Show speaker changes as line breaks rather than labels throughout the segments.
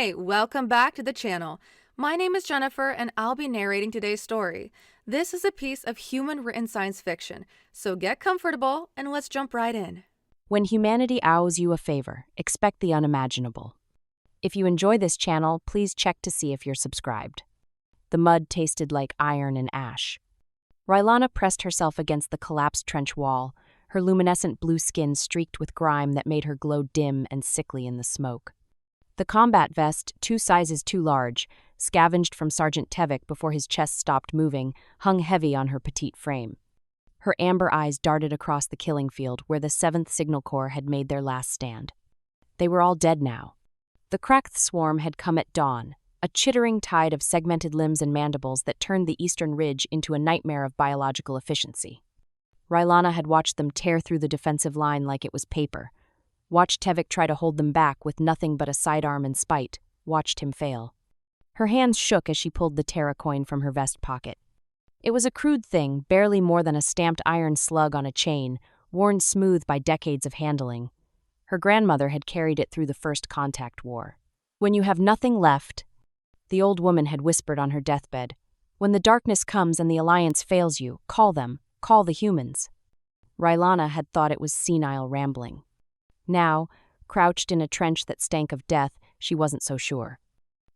Hey, welcome back to the channel. My name is Jennifer and I'll be narrating today's story. This is a piece of human-written science fiction, so get comfortable and let's jump right in.
When humanity owes you a favor, expect the unimaginable. If you enjoy this channel, please check to see if you're subscribed. The mud tasted like iron and ash. Rylana pressed herself against the collapsed trench wall, her luminescent blue skin streaked with grime that made her glow dim and sickly in the smoke. The combat vest, 2 sizes too large, scavenged from Sergeant Tevik before his chest stopped moving, hung heavy on her petite frame. Her amber eyes darted across the killing field where the 7th Signal Corps had made their last stand. They were all dead now. The Krak'th swarm had come at dawn, a chittering tide of segmented limbs and mandibles that turned the eastern ridge into a nightmare of biological efficiency. Rylana had watched them tear through the defensive line like it was paper. Watched Tevik try to hold them back with nothing but a sidearm and spite, watched him fail. Her hands shook as she pulled the Terra Coin from her vest pocket. It was a crude thing, barely more than a stamped iron slug on a chain, worn smooth by decades of handling. Her grandmother had carried it through the First Contact War. "When you have nothing left," the old woman had whispered on her deathbed, "when the darkness comes and the Alliance fails you, call them, call the humans." Rylana had thought it was senile rambling. Now, crouched in a trench that stank of death, she wasn't so sure.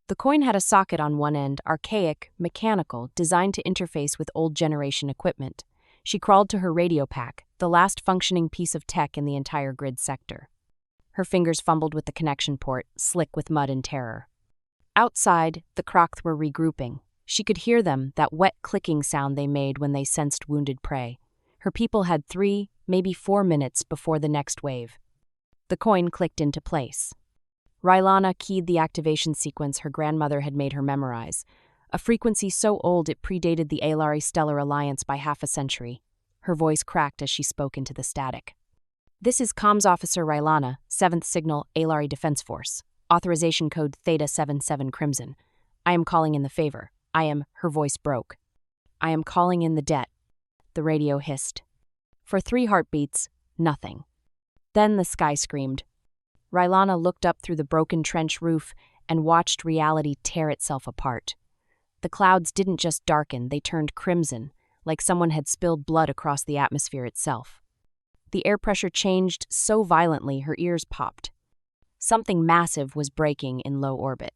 The coin had a socket on one end, archaic, mechanical, designed to interface with old generation equipment. She crawled to her radio pack, the last functioning piece of tech in the entire grid sector. Her fingers fumbled with the connection port, slick with mud and terror. Outside, the Krak'th were regrouping. She could hear them, that wet clicking sound they made when they sensed wounded prey. Her people had 3, maybe 4 minutes before the next wave. The coin clicked into place. Rylana keyed the activation sequence her grandmother had made her memorize, a frequency so old it predated the Alari Stellar Alliance by half a century. Her voice cracked as she spoke into the static. "This is Comms Officer Rylana, 7th Signal Alari Defense Force. Authorization code Theta 77 Crimson. I am calling in the favor. Her voice broke. "I am calling in the debt," the radio hissed. For 3 heartbeats, nothing. Then the sky screamed. Rylana looked up through the broken trench roof and watched reality tear itself apart. The clouds didn't just darken, they turned crimson, like someone had spilled blood across the atmosphere itself. The air pressure changed so violently her ears popped. Something massive was breaking in low orbit.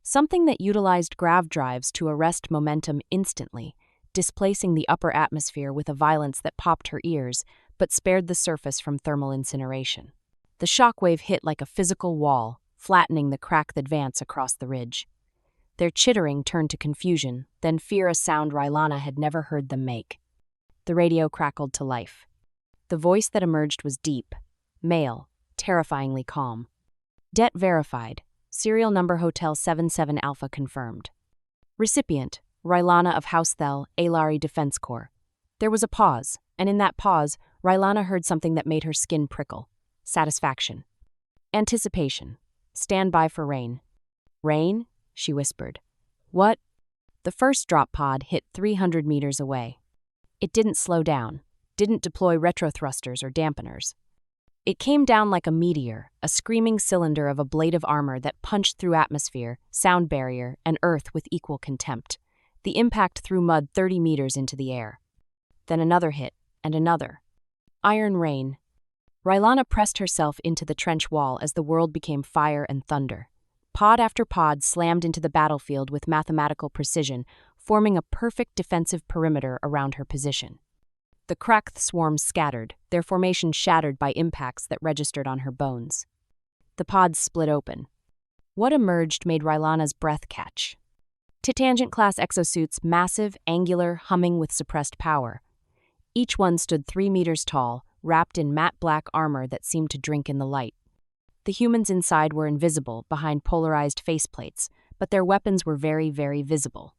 Something that utilized grav drives to arrest momentum instantly, displacing the upper atmosphere with a violence that popped her ears, but spared the surface from thermal incineration. The shockwave hit like a physical wall, flattening the Krak'th advance across the ridge. Their chittering turned to confusion, then fear, a sound Rylana had never heard them make. The radio crackled to life. The voice that emerged was deep, male, terrifyingly calm. "Debt verified. Serial number Hotel 77 Alpha confirmed. Recipient, Rylana of Housethel, Alari Defense Corps." There was a pause, and in that pause, Rylana heard something that made her skin prickle. Satisfaction. Anticipation. "Stand by for rain." "Rain?" she whispered. "What?" The first drop pod hit 300 meters away. It didn't slow down, didn't deploy retrothrusters or dampeners. It came down like a meteor, a screaming cylinder of ablative armor that punched through atmosphere, sound barrier, and earth with equal contempt. The impact threw mud 30 meters into the air. Then another hit, and another. Iron rain. Rylana pressed herself into the trench wall as the world became fire and thunder. Pod after pod slammed into the battlefield with mathematical precision, forming a perfect defensive perimeter around her position. The Krak'th swarms scattered, their formation shattered by impacts that registered on her bones. The pods split open. What emerged made Rylana's breath catch. Titangent-class exosuits, massive, angular, humming with suppressed power. Each one stood 3 meters tall, wrapped in matte black armor that seemed to drink in the light. The humans inside were invisible behind polarized faceplates, but their weapons were very, very visible.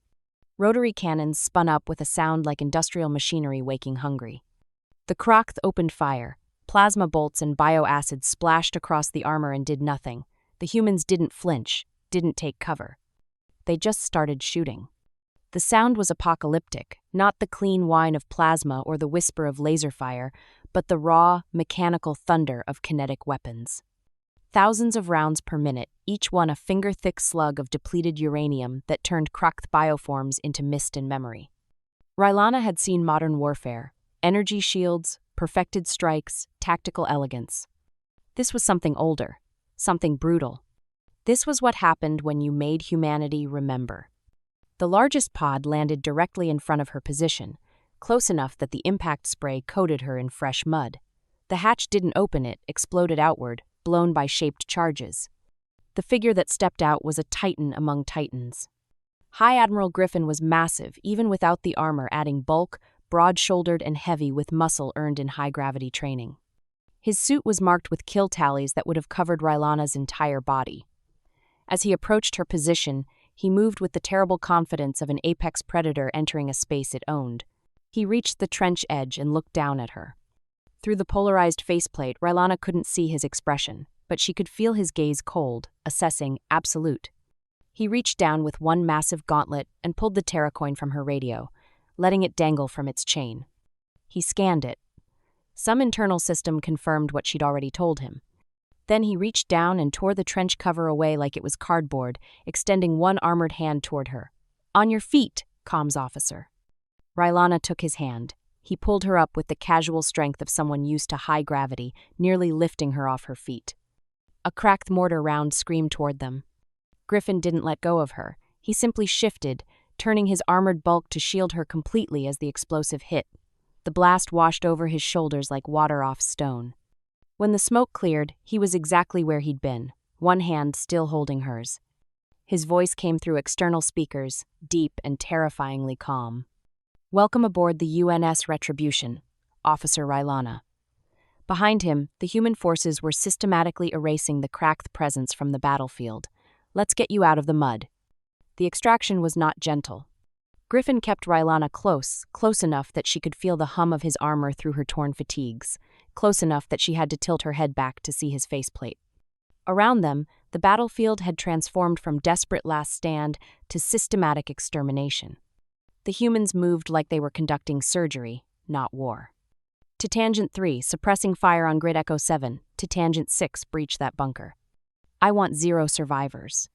Rotary cannons spun up with a sound like industrial machinery waking hungry. The Krak'th opened fire. Plasma bolts and bioacid splashed across the armor and did nothing. The humans didn't flinch, didn't take cover. They just started shooting. The sound was apocalyptic, not the clean whine of plasma or the whisper of laser fire, but the raw, mechanical thunder of kinetic weapons. Thousands of rounds per minute, each one a finger-thick slug of depleted uranium that turned Krak'th bioforms into mist and memory. Rylana had seen modern warfare, energy shields, perfected strikes, tactical elegance. This was something older, something brutal. This was what happened when you made humanity remember. The largest pod landed directly in front of her position, close enough that the impact spray coated her in fresh mud. The hatch didn't open, it exploded outward, blown by shaped charges. The figure that stepped out was a titan among titans. High Admiral Griffin was massive, even without the armor, adding bulk, broad-shouldered and heavy with muscle earned in high-gravity training. His suit was marked with kill tallies that would have covered Rylana's entire body. As he approached her position, he moved with the terrible confidence of an apex predator entering a space it owned. He reached the trench edge and looked down at her. Through the polarized faceplate, Rylana couldn't see his expression, but she could feel his gaze cold, assessing, absolute. He reached down with one massive gauntlet and pulled the Terra Coin from her radio, letting it dangle from its chain. He scanned it. Some internal system confirmed what she'd already told him. Then he reached down and tore the trench cover away like it was cardboard, extending one armored hand toward her. "On your feet, comms officer." Rylana took his hand. He pulled her up with the casual strength of someone used to high gravity, nearly lifting her off her feet. A Krak'th mortar round screamed toward them. Griffin didn't let go of her. He simply shifted, turning his armored bulk to shield her completely as the explosive hit. The blast washed over his shoulders like water off stone. When the smoke cleared, he was exactly where he'd been, one hand still holding hers. His voice came through external speakers, deep and terrifyingly calm. "Welcome aboard the UNS Retribution, Officer Rylana." Behind him, the human forces were systematically erasing the Krak'th presence from the battlefield. "Let's get you out of the mud." The extraction was not gentle. Griffin kept Rylana close enough that she could feel the hum of his armor through her torn fatigues, close enough that she had to tilt her head back to see his faceplate. Around them, the battlefield had transformed from desperate last stand to systematic extermination. The humans moved like they were conducting surgery, not war. To Tangent 3, suppressing fire on Grid Echo 7. To Tangent 6, breach that bunker. "I want 0 survivors."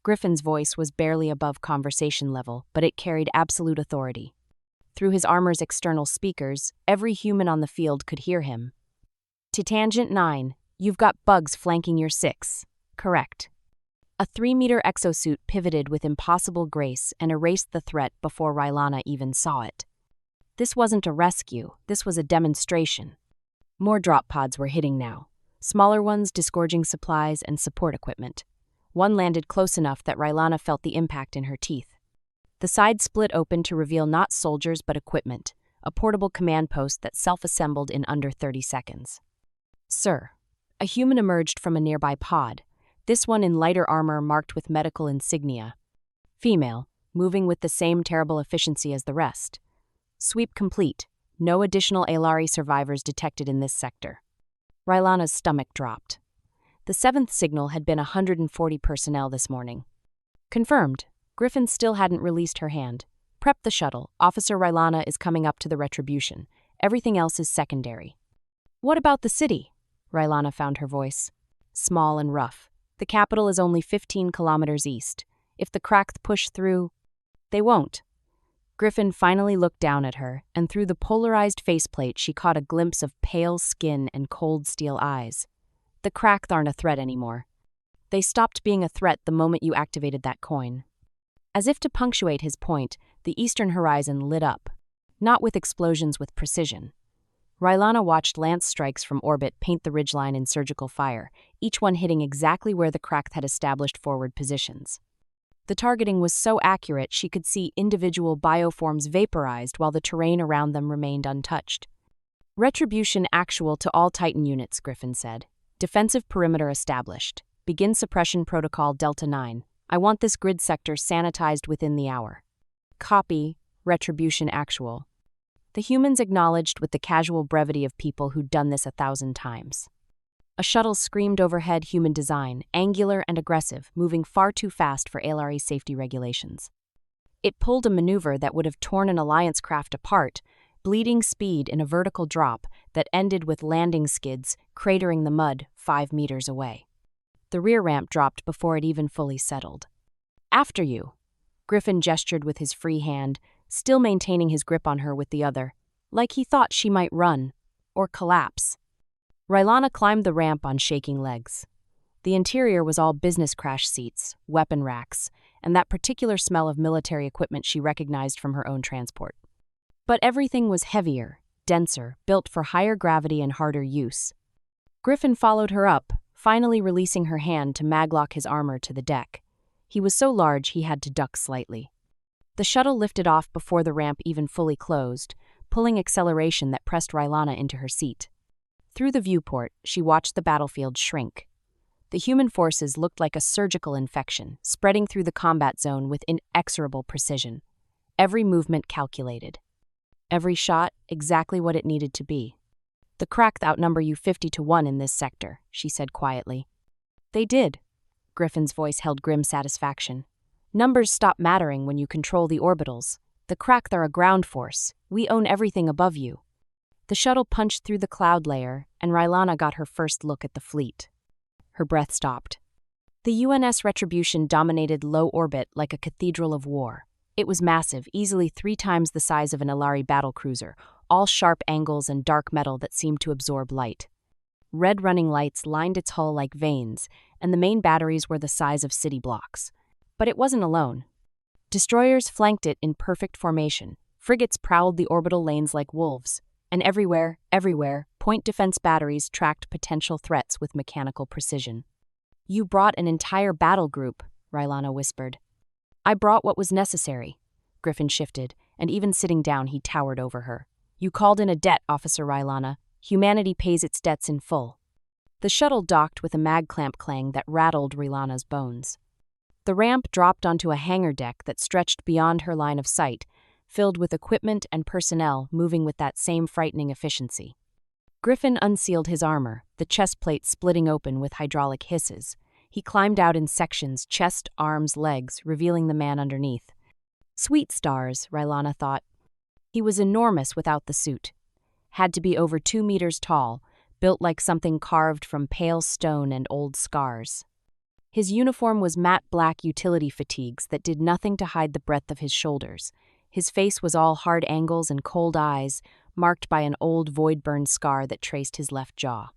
Griffin's voice was barely above conversation level, but it carried absolute authority. Through his armor's external speakers, every human on the field could hear him. "To Tangent 9, you've got bugs flanking your 6. Correct." A 3-meter exosuit pivoted with impossible grace and erased the threat before Rylana even saw it. This wasn't a rescue, this was a demonstration. More drop pods were hitting now, smaller ones disgorging supplies and support equipment. One landed close enough that Rylana felt the impact in her teeth. The side split open to reveal not soldiers but equipment, a portable command post that self-assembled in under 30 seconds. "Sir." A human emerged from a nearby pod, this one in lighter armor marked with medical insignia. Female, moving with the same terrible efficiency as the rest. Sweep complete. No additional Alari survivors detected in this sector. Rylana's stomach dropped. The 7th signal had been 140 personnel this morning. Confirmed. Griffin still hadn't released her hand. "Prep the shuttle. Officer Rylana is coming up to the Retribution. Everything else is secondary." "What about the city?" Rylana found her voice. "Small and rough. The capital is only 15 kilometers east. If the Krak'th push through, they won't." Griffin finally looked down at her, and through the polarized faceplate she caught a glimpse of pale skin and cold steel eyes. "The Krak'th aren't a threat anymore. They stopped being a threat the moment you activated that coin." As if to punctuate his point, the eastern horizon lit up, not with explosions with precision. Rylana watched lance strikes from orbit paint the ridgeline in surgical fire, each one hitting exactly where the Krak'th had established forward positions. The targeting was so accurate she could see individual bioforms vaporized while the terrain around them remained untouched. "Retribution actual to all Titan units," Griffin said. "Defensive perimeter established. Begin suppression protocol Delta 9. I want this grid sector sanitized within the hour." "Copy, Retribution actual." The humans acknowledged with the casual brevity of people who'd done this 1,000 times. A shuttle screamed overhead human design, angular and aggressive, moving far too fast for ALRE safety regulations. It pulled a maneuver that would have torn an Alliance craft apart, bleeding speed in a vertical drop that ended with landing skids cratering the mud 5 meters away. The rear ramp dropped before it even fully settled. "After you." Griffin gestured with his free hand, still maintaining his grip on her with the other, like he thought she might run or collapse. Rylana climbed the ramp on shaking legs. The interior was all business crash seats, weapon racks, and that particular smell of military equipment she recognized from her own transport. But everything was heavier, denser, built for higher gravity and harder use. Griffin followed her up, finally releasing her hand to maglock his armor to the deck. He was so large he had to duck slightly. The shuttle lifted off before the ramp even fully closed, pulling acceleration that pressed Rylana into her seat. Through the viewport, she watched the battlefield shrink. The human forces looked like a surgical infection, spreading through the combat zone with inexorable precision. Every movement calculated. Every shot exactly what it needed to be. "The Krak'th outnumber you 50-1 in this sector," she said quietly. "They did." Griffin's voice held grim satisfaction. "Numbers stop mattering when you control the orbitals. The Krak'th are a ground force. We own everything above you." The shuttle punched through the cloud layer, and Rylana got her first look at the fleet. Her breath stopped. The UNS Retribution dominated low orbit like a cathedral of war. It was massive, easily 3 times the size of an Ilari battlecruiser, all sharp angles and dark metal that seemed to absorb light. Red running lights lined its hull like veins, and the main batteries were the size of city blocks. But it wasn't alone. Destroyers flanked it in perfect formation. Frigates prowled the orbital lanes like wolves. And everywhere, point defense batteries tracked potential threats with mechanical precision. "You brought an entire battle group," Rylana whispered. "I brought what was necessary." Griffin shifted, and even sitting down he towered over her. "You called in a debt, Officer Rylana. Humanity pays its debts in full." The shuttle docked with a mag clamp clang that rattled Rylana's bones. The ramp dropped onto a hangar deck that stretched beyond her line of sight, filled with equipment and personnel moving with that same frightening efficiency. Griffin unsealed his armor, the chest plate splitting open with hydraulic hisses. He climbed out in sections, chest, arms, legs, revealing the man underneath. Sweet stars, Rylana thought. He was enormous without the suit. Had to be over 2 meters tall, built like something carved from pale stone and old scars. His uniform was matte black utility fatigues that did nothing to hide the breadth of his shoulders. His face was all hard angles and cold eyes, marked by an old void-burned scar that traced his left jaw.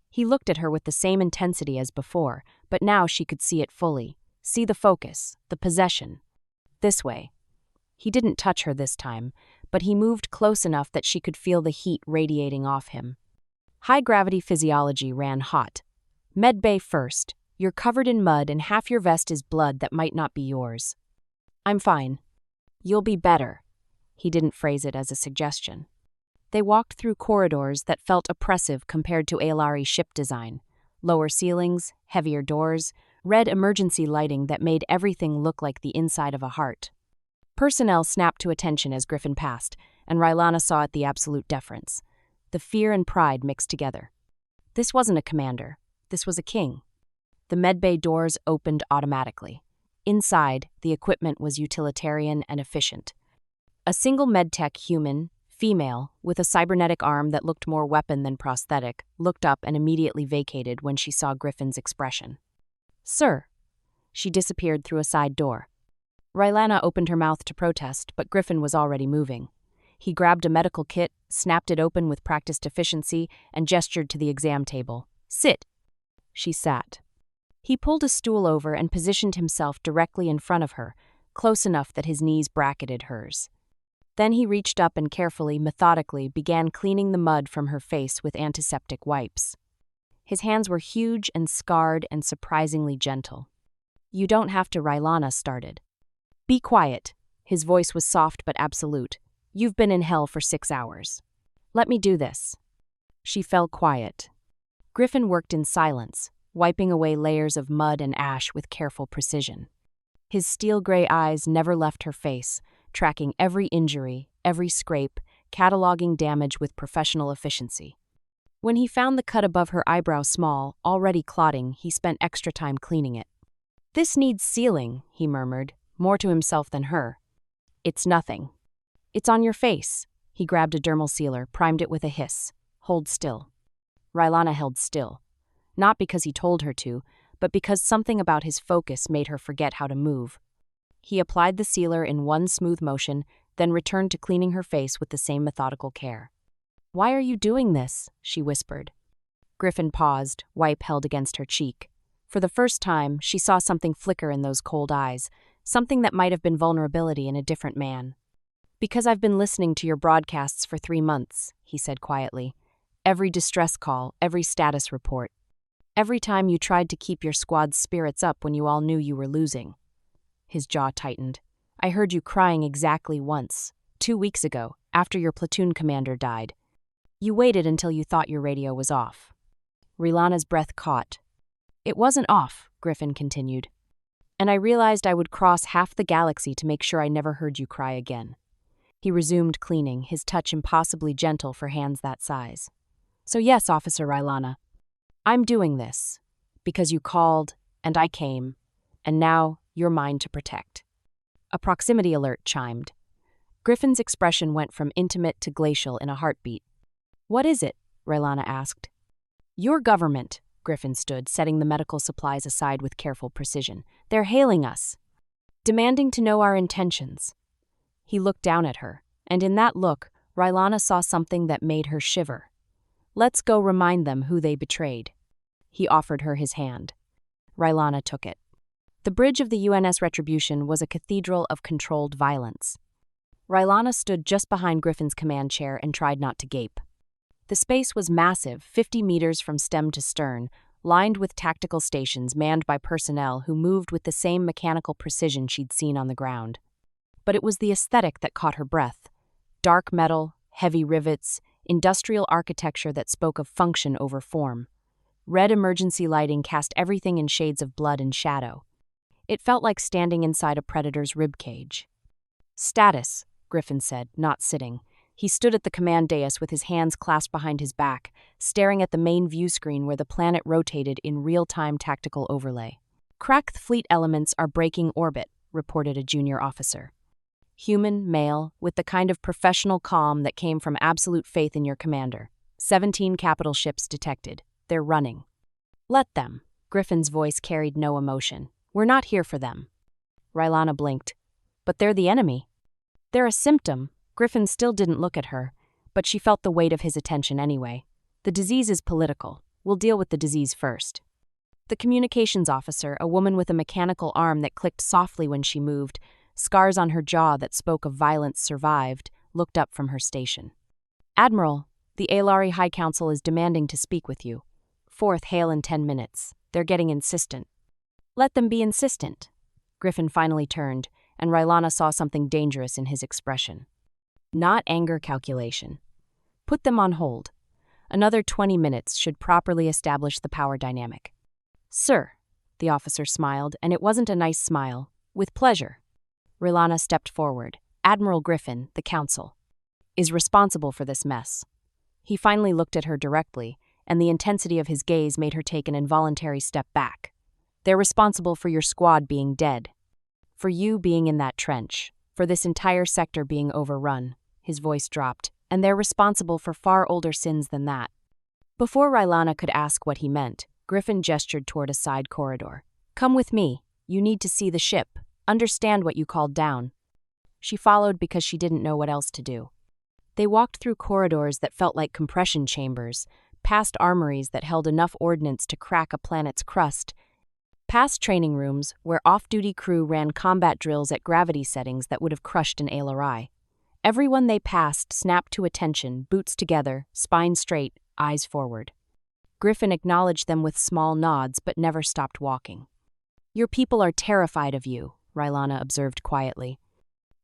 He looked at her with the same intensity as before, but now she could see it fully, see the focus, the possession. This way. He didn't touch her this time, but he moved close enough that she could feel the heat radiating off him. High-gravity physiology ran hot. "Medbay first. You're covered in mud and half your vest is blood that might not be yours." "I'm fine." "You'll be better." He didn't phrase it as a suggestion. They walked through corridors that felt oppressive compared to Aelari ship design. Lower ceilings, heavier doors, red emergency lighting that made everything look like the inside of a heart. Personnel snapped to attention as Griffin passed, and Rylana saw it the absolute deference. The fear and pride mixed together. This wasn't a commander. This was a king. The medbay doors opened automatically. Inside, the equipment was utilitarian and efficient. A single medtech human, female, with a cybernetic arm that looked more weapon than prosthetic, looked up and immediately vacated when she saw Griffin's expression. "Sir." She disappeared through a side door. Rylana opened her mouth to protest, but Griffin was already moving. He grabbed a medical kit, snapped it open with practiced efficiency, and gestured to the exam table. "Sit." She sat. He pulled a stool over and positioned himself directly in front of her, close enough that his knees bracketed hers. Then he reached up and carefully, methodically, began cleaning the mud from her face with antiseptic wipes. His hands were huge and scarred and surprisingly gentle. "You don't have to," Rylana started. "Be quiet." His voice was soft but absolute. "You've been in hell for 6 hours. Let me do this." She fell quiet. Griffin worked in silence, wiping away layers of mud and ash with careful precision. His steel-gray eyes never left her face, tracking every injury, every scrape, cataloging damage with professional efficiency. When he found the cut above her eyebrow small, already clotting, he spent extra time cleaning it. "This needs sealing," he murmured, more to himself than her. "It's nothing." "It's on your face." He grabbed a dermal sealer, primed it with a hiss. "Hold still." Rylana held still. Not because he told her to, but because something about his focus made her forget how to move. He applied the sealer in one smooth motion, then returned to cleaning her face with the same methodical care. "Why are you doing this?" she whispered. Griffin paused, wipe held against her cheek. For the first time, she saw something flicker in those cold eyes, something that might have been vulnerability in a different man. "Because I've been listening to your broadcasts for 3 months," he said quietly. "Every distress call, every status report. Every time you tried to keep your squad's spirits up when you all knew you were losing." His jaw tightened. "I heard you crying exactly once, 2 weeks ago, after your platoon commander died. You waited until you thought your radio was off." Rylana's breath caught. "It wasn't off," Griffin continued. "And I realized I would cross half the galaxy to make sure I never heard you cry again." He resumed cleaning, his touch impossibly gentle for hands that size. "So yes, Officer Rylana, I'm doing this because you called, and I came, and now you're mine to protect." A proximity alert chimed. Griffin's expression went from intimate to glacial in a heartbeat. "What is it?" Rylana asked. "Your government," Griffin stood, setting the medical supplies aside with careful precision. "They're hailing us, demanding to know our intentions." He looked down at her, and in that look, Rylana saw something that made her shiver. "Let's go remind them who they betrayed." He offered her his hand. Rylana took it. The bridge of the UNS Retribution was a cathedral of controlled violence. Rylana stood just behind Griffin's command chair and tried not to gape. The space was massive, 50 meters from stem to stern, lined with tactical stations manned by personnel who moved with the same mechanical precision she'd seen on the ground. But it was the aesthetic that caught her breath. Dark metal, heavy rivets, industrial architecture that spoke of function over form. Red emergency lighting cast everything in shades of blood and shadow. It felt like standing inside a predator's ribcage. "Status," Griffin said, not sitting. He stood at the command dais with his hands clasped behind his back, staring at the main view screen where the planet rotated in real-time tactical overlay. "Krak'th fleet elements are breaking orbit," reported a junior officer. "Human, male, with the kind of professional calm that came from absolute faith in your commander. 17 capital ships detected. They're running." "Let them." Griffin's voice carried no emotion. "We're not here for them." Rylana blinked. "But they're the enemy." "They're a symptom." Griffin still didn't look at her, but she felt the weight of his attention anyway. "The disease is political. We'll deal with the disease first." The communications officer, a woman with a mechanical arm that clicked softly when she moved, scars on her jaw that spoke of violence survived, looked up from her station. "Admiral, the Aelari High Council is demanding to speak with you. Fourth hail in 10 minutes. They're getting insistent." "Let them be insistent." Griffin finally turned, and Rylana saw something dangerous in his expression. Not anger calculation. "Put them on hold. Another 20 minutes should properly establish the power dynamic." "Sir," the officer smiled, and it wasn't a nice smile. "With pleasure." Rylana stepped forward. "Admiral Griffin, the Council, is responsible for this mess." He finally looked at her directly, and the intensity of his gaze made her take an involuntary step back. "They're responsible for your squad being dead. For you being in that trench. For this entire sector being overrun." His voice dropped. "And they're responsible for far older sins than that." Before Rylana could ask what he meant, Griffin gestured toward a side corridor. "Come with me. You need to see the ship. Understand what you called down." She followed because she didn't know what else to do. They walked through corridors that felt like compression chambers, past armories that held enough ordnance to crack a planet's crust, past training rooms where off-duty crew ran combat drills at gravity settings that would have crushed an Aelari. Everyone they passed snapped to attention, boots together, spine straight, eyes forward. Griffin acknowledged them with small nods but never stopped walking. "Your people are terrified of you," Rylana observed quietly.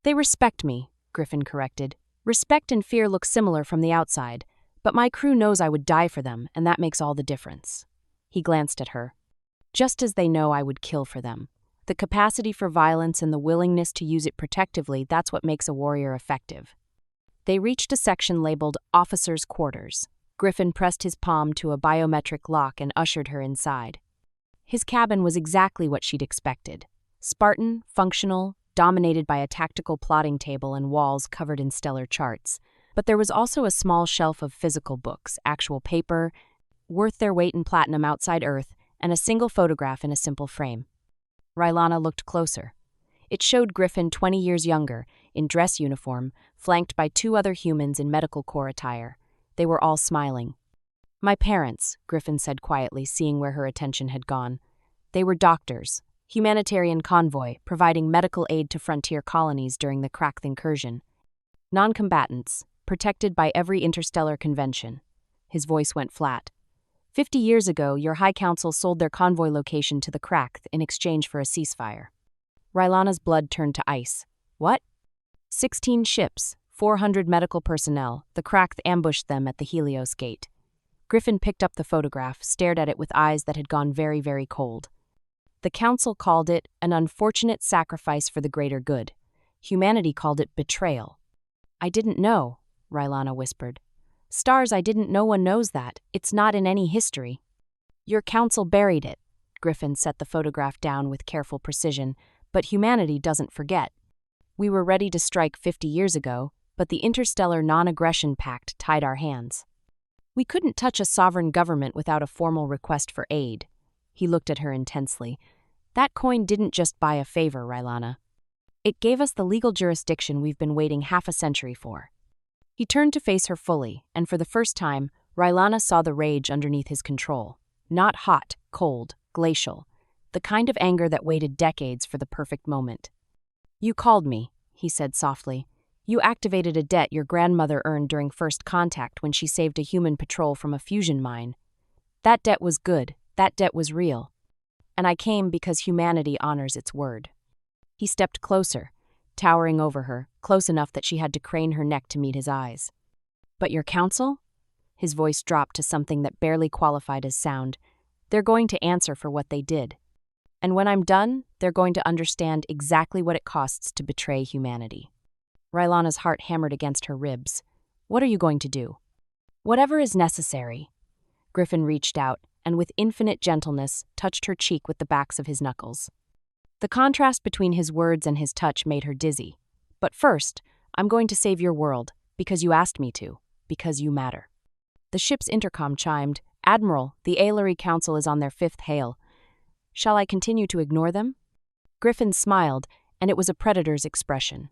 "They respect me," Griffin corrected. "Respect and fear look similar from the outside, but my crew knows I would die for them, and that makes all the difference." He glanced at her. "Just as they know I would kill for them. The capacity for violence and the willingness to use it protectively, that's what makes a warrior effective." They reached a section labeled Officers' Quarters. Griffin pressed his palm to a biometric lock and ushered her inside. His cabin was exactly what she'd expected. Spartan, functional, dominated by a tactical plotting table and walls covered in stellar charts. But there was also a small shelf of physical books, actual paper, worth their weight in platinum outside Earth, and a single photograph in a simple frame. Rylana looked closer. It showed Griffin 20 years younger, in dress uniform, flanked by 2 other humans in medical corps attire. They were all smiling. "My parents," Griffin said quietly, seeing where her attention had gone. "They were doctors, humanitarian convoy, providing medical aid to frontier colonies during the Krak'th incursion. Non-combatants, protected by every interstellar convention." His voice went flat. 50 years ago, your High Council sold their convoy location to the Krak'th in exchange for a ceasefire." Rylana's blood turned to ice. "What?" 16 ships, 400 medical personnel. The Krak'th ambushed them at the Helios Gate. Griffin picked up the photograph, stared at it with eyes that had gone very, very cold. "The Council called it an unfortunate sacrifice for the greater good. Humanity called it betrayal." "I didn't know," Rylana whispered. "Stars, I didn't know one knows that. It's not in any history." "Your Council buried it." Griffin set the photograph down with careful precision. "But humanity doesn't forget. We were ready to strike 50 years ago, but the Interstellar Non-Aggression Pact tied our hands. We couldn't touch a sovereign government without a formal request for aid." He looked at her intensely. "That coin didn't just buy a favor, Rylana. It gave us the legal jurisdiction we've been waiting half a century for." He turned to face her fully, and for the first time, Rylana saw the rage underneath his control. Not hot, cold, glacial. The kind of anger that waited decades for the perfect moment. "You called me," he said softly. "You activated a debt your grandmother earned during first contact when she saved a human patrol from a fusion mine. That debt was good. That debt was real. And I came because humanity honors its word." He stepped closer, towering over her, close enough that she had to crane her neck to meet his eyes. "But your council?" His voice dropped to something that barely qualified as sound. "They're going to answer for what they did. And when I'm done, they're going to understand exactly what it costs to betray humanity." Rylana's heart hammered against her ribs. "What are you going to do?" "Whatever is necessary." Griffin reached out, and with infinite gentleness, touched her cheek with the backs of his knuckles. The contrast between his words and his touch made her dizzy. "But first, I'm going to save your world, because you asked me to, because you matter." The ship's intercom chimed. "Admiral, the Aelari Council is on their 5th hail. Shall I continue to ignore them?" Griffin smiled, and it was a predator's expression.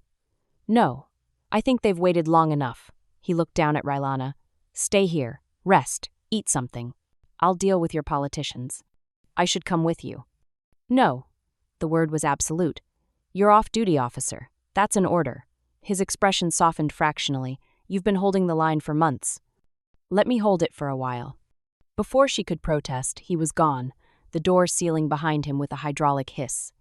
"No. I think they've waited long enough." He looked down at Rylana. "Stay here. Rest. Eat something. I'll deal with your politicians. I should come with you." "No." The word was absolute. "You're off-duty, officer. That's an order." His expression softened fractionally. "You've been holding the line for months. Let me hold it for a while." Before she could protest, he was gone, the door sealing behind him with a hydraulic hiss.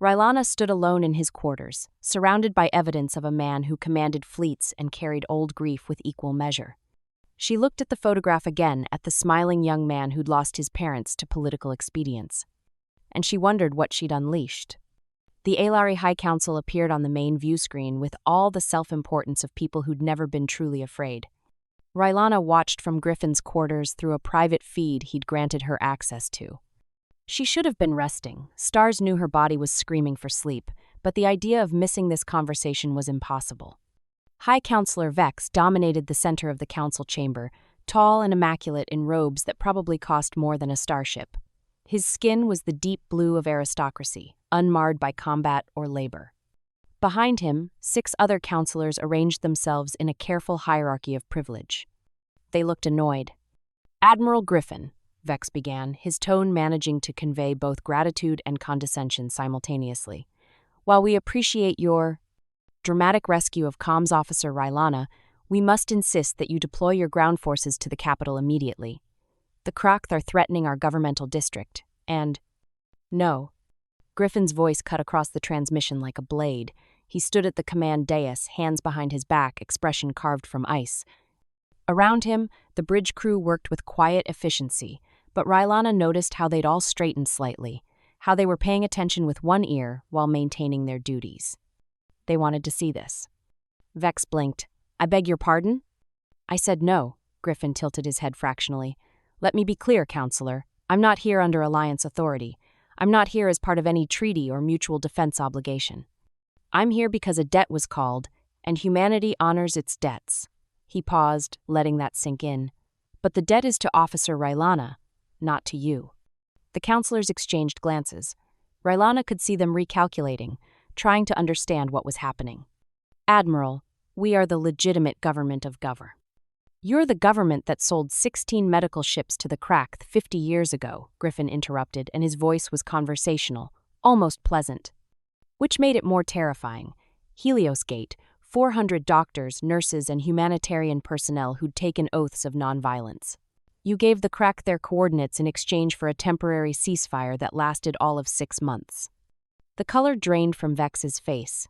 Rylana stood alone in his quarters, surrounded by evidence of a man who commanded fleets and carried old grief with equal measure. She looked at the photograph again, at the smiling young man who'd lost his parents to political expedience. And she wondered what she'd unleashed. The Aelari High Council appeared on the main view screen with all the self-importance of people who'd never been truly afraid. Rylana watched from Griffin's quarters through a private feed he'd granted her access to. She should have been resting. Stars knew her body was screaming for sleep, but the idea of missing this conversation was impossible. High Counselor Vex dominated the center of the council chamber, tall and immaculate in robes that probably cost more than a starship. His skin was the deep blue of aristocracy, unmarred by combat or labor. Behind him, 6 other counselors arranged themselves in a careful hierarchy of privilege. They looked annoyed. "Admiral Griffin," Vex began, his tone managing to convey both gratitude and condescension simultaneously. "While we appreciate your dramatic rescue of Comms Officer Rylana, we must insist that you deploy your ground forces to the capital immediately. The Krak'th are threatening our governmental district, and—" "No." Griffin's voice cut across the transmission like a blade. He stood at the command dais, hands behind his back, expression carved from ice. Around him, the bridge crew worked with quiet efficiency, but Rylana noticed how they'd all straightened slightly, how they were paying attention with one ear while maintaining their duties. They wanted to see this. Vex blinked. "I beg your pardon?" "I said no." Griffin tilted his head fractionally. "Let me be clear, Counselor. I'm not here under Alliance authority. I'm not here as part of any treaty or mutual defense obligation. I'm here because a debt was called, and humanity honors its debts." He paused, letting that sink in. "But the debt is to Officer Rylana, not to you." The counselors exchanged glances. Rylana could see them recalculating, trying to understand what was happening. Admiral, we are the legitimate government of Gover. You're the government that sold 16 medical ships to the Krak'th 50 years ago, Griffin interrupted, and his voice was conversational, almost pleasant. Which made it more terrifying. Helios Gate, 400 doctors, nurses, and humanitarian personnel who'd taken oaths of nonviolence. You gave the Krak'th their coordinates in exchange for a temporary ceasefire that lasted all of 6 months. The color drained from Vex's face.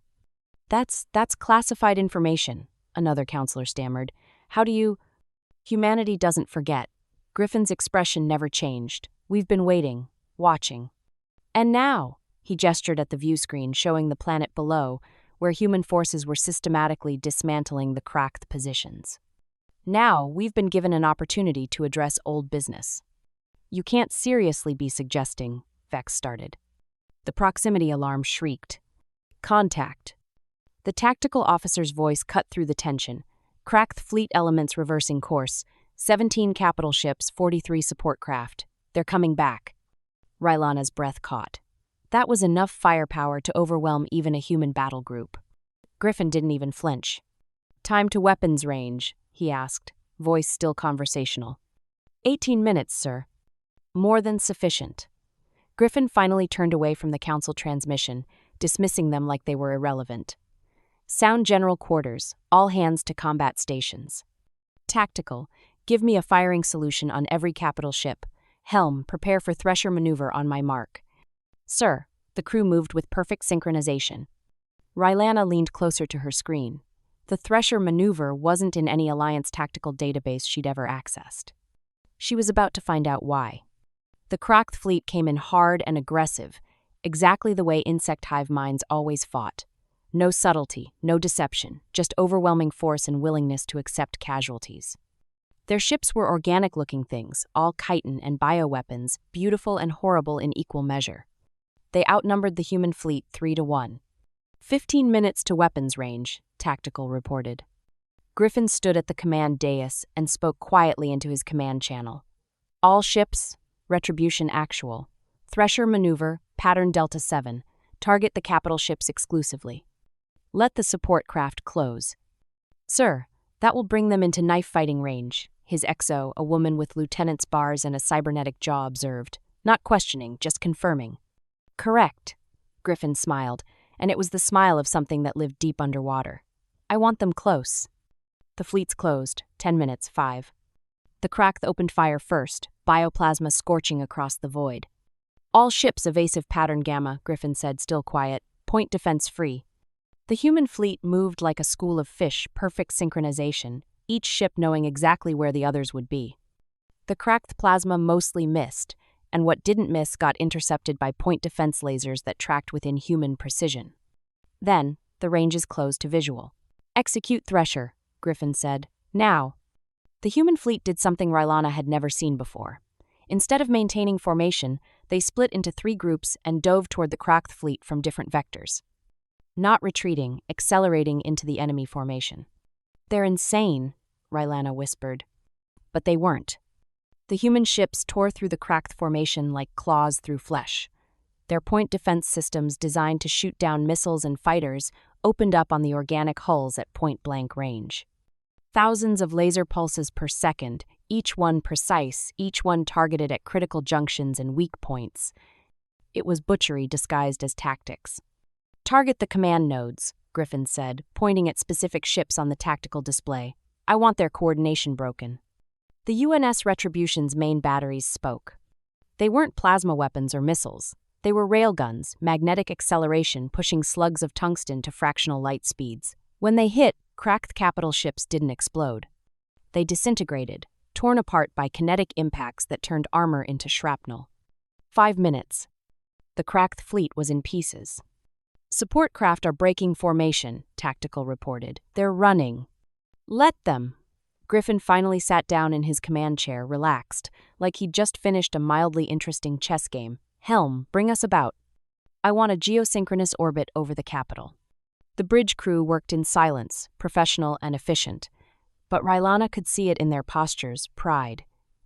That's classified information, another counselor stammered. How do you... Humanity doesn't forget. Griffin's expression never changed. We've been waiting, watching. And now, he gestured at the view screen showing the planet below, where human forces were systematically dismantling the Krak'th positions. Now, we've been given an opportunity to address old business. You can't seriously be suggesting, Vex started. The proximity alarm shrieked. Contact. The tactical officer's voice cut through the tension. Krak'th fleet elements reversing course. 17 capital ships, 43 support craft. They're coming back. Rylana's breath caught. That was enough firepower to overwhelm even a human battle group. Griffin didn't even flinch. Time to weapons range, he asked, voice still conversational. 18 minutes, sir. More than sufficient. Griffin finally turned away from the council transmission, dismissing them like they were irrelevant. Sound general quarters, all hands to combat stations. Tactical, give me a firing solution on every capital ship. Helm, prepare for Thresher maneuver on my mark. Sir, the crew moved with perfect synchronization. Rylana leaned closer to her screen. The Thresher maneuver wasn't in any Alliance tactical database she'd ever accessed. She was about to find out why. The Krak'th fleet came in hard and aggressive, exactly the way insect hive minds always fought. No subtlety, no deception, just overwhelming force and willingness to accept casualties. Their ships were organic-looking things, all chitin and bioweapons, beautiful and horrible in equal measure. They outnumbered the human fleet 3-1. 15 minutes to weapons range, Tactical reported. Griffin stood at the command dais and spoke quietly into his command channel. All ships, Retribution actual. Thresher maneuver, pattern Delta 7. Target the capital ships exclusively. Let the support craft close. Sir, that will bring them into knife-fighting range, his XO, a woman with lieutenant's bars and a cybernetic jaw, observed. Not questioning, just confirming. Correct. Griffin smiled, and it was the smile of something that lived deep underwater. I want them close. The fleet's closed. 10 minutes, 5. The Krak'th opened fire first, bioplasma scorching across the void. All ships evasive pattern Gamma, Griffin said, still quiet. Point defense free. The human fleet moved like a school of fish, perfect synchronization, each ship knowing exactly where the others would be. The Krak'th plasma mostly missed, and what didn't miss got intercepted by point defense lasers that tracked within human precision. Then, the ranges closed to visual. Execute Thresher, Griffin said. Now. The human fleet did something Rylana had never seen before. Instead of maintaining formation, they split into 3 groups and dove toward the Krak'th fleet from different vectors. Not retreating, accelerating into the enemy formation. They're insane, Rylana whispered. But they weren't. The human ships tore through the Krak'th formation like claws through flesh. Their point defense systems, designed to shoot down missiles and fighters, opened up on the organic hulls at point-blank range. Thousands of laser pulses per second, each one precise, each one targeted at critical junctions and weak points. It was butchery disguised as tactics. Target the command nodes, Griffin said, pointing at specific ships on the tactical display. I want their coordination broken. The UNS Retribution's main batteries spoke. They weren't plasma weapons or missiles. They were railguns, magnetic acceleration pushing slugs of tungsten to fractional light speeds. When they hit, Krak'th capital ships didn't explode. They disintegrated, torn apart by kinetic impacts that turned armor into shrapnel. 5 minutes. The Krak'th fleet was in pieces. Support craft are breaking formation, Tactical reported. They're running. Let them. Griffin finally sat down in his command chair, relaxed, like he'd just finished a mildly interesting chess game. Helm, bring us about. I want a geosynchronous orbit over the capital. The bridge crew worked in silence, professional and efficient. But Rylana could see it in their postures, pride.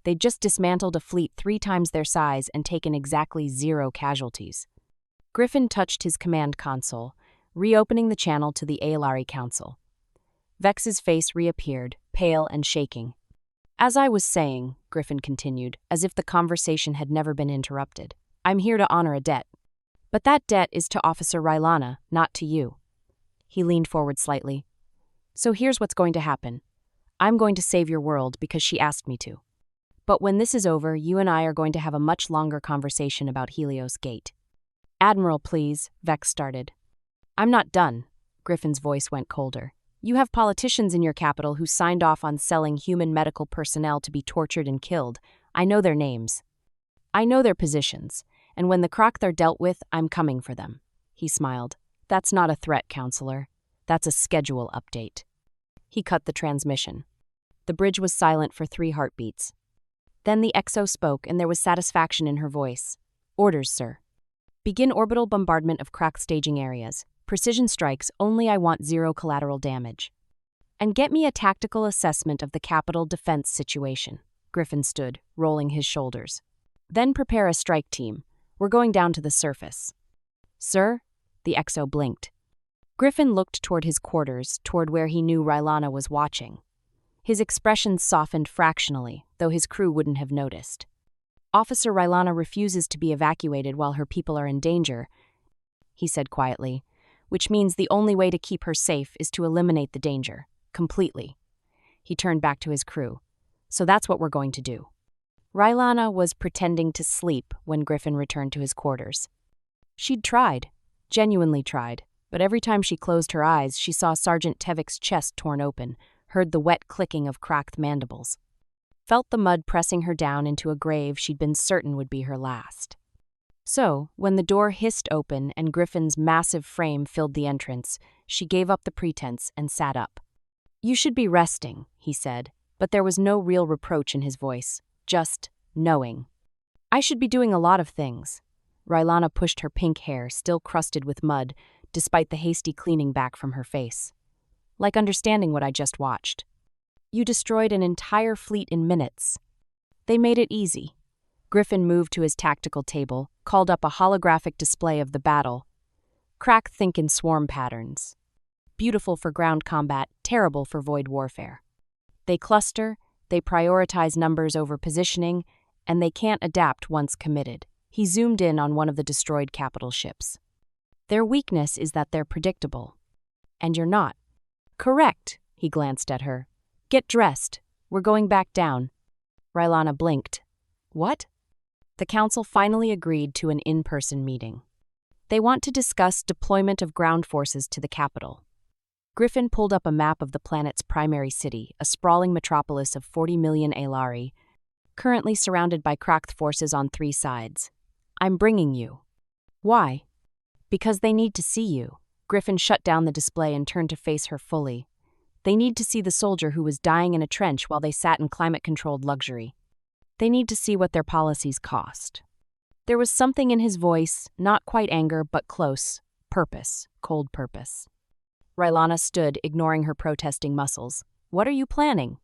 They'd just dismantled a fleet 3 times their size and taken exactly 0 casualties. Griffin touched his command console, reopening the channel to the Aelari Council. Vex's face reappeared, pale and shaking. "As I was saying," Griffin continued, as if the conversation had never been interrupted, "I'm here to honor a debt. But that debt is to Officer Rylana, not to you." He leaned forward slightly. "So here's what's going to happen. I'm going to save your world because she asked me to. But when this is over, you and I are going to have a much longer conversation about Helios Gate." "Admiral, please," Vex started. "I'm not done." Griffin's voice went colder. "You have politicians in your capital who signed off on selling human medical personnel to be tortured and killed. I know their names. I know their positions. And when the Krak'th are dealt with, I'm coming for them." He smiled. "That's not a threat, Counselor. That's a schedule update." He cut the transmission. The bridge was silent for 3 heartbeats. Then the XO spoke, and there was satisfaction in her voice. "Orders, sir. Begin orbital bombardment of Krak'th staging areas. Precision strikes, only I want 0 collateral damage. And get me a tactical assessment of the capital defense situation." Griffin stood, rolling his shoulders. "Then prepare a strike team. We're going down to the surface." "Sir?" The XO blinked. Griffin looked toward his quarters, toward where he knew Rylana was watching. His expression softened fractionally, though his crew wouldn't have noticed. "Officer Rylana refuses to be evacuated while her people are in danger," he said quietly, "which means the only way to keep her safe is to eliminate the danger, completely." He turned back to his crew. "So that's what we're going to do." Rylana was pretending to sleep when Griffin returned to his quarters. She'd tried, genuinely tried, but every time she closed her eyes, she saw Sergeant Tevik's chest torn open, heard the wet clicking of Krak'th mandibles, felt the mud pressing her down into a grave she'd been certain would be her last. So, when the door hissed open and Griffin's massive frame filled the entrance, she gave up the pretense and sat up. "You should be resting," he said, but there was no real reproach in his voice, just knowing. "I should be doing a lot of things." Rylana pushed her pink hair, still crusted with mud, despite the hasty cleaning back from her face. "Like understanding what I just watched. You destroyed an entire fleet in minutes. They made it easy." Griffin moved to his tactical table, called up a holographic display of the battle. Krak'th think in swarm patterns. Beautiful for ground combat, terrible for void warfare. They cluster, they prioritize numbers over positioning, and they can't adapt once committed. He zoomed in on one of the destroyed capital ships. "Their weakness is that they're predictable. And you're not." "Correct," he glanced at her. "Get dressed. We're going back down." Rylana blinked. "What?" The council finally agreed to an in-person meeting. They want to discuss deployment of ground forces to the capital. Griffin pulled up a map of the planet's primary city, a sprawling metropolis of 40 million Aelari, currently surrounded by Krak'th forces on 3 sides. "I'm bringing you." "Why?" "Because they need to see you." Griffin shut down the display and turned to face her fully. "They need to see the soldier who was dying in a trench while they sat in climate-controlled luxury. They need to see what their policies cost." There was something in his voice, not quite anger, but close. Purpose, cold purpose. Rylana stood, ignoring her protesting muscles. "What are you planning?"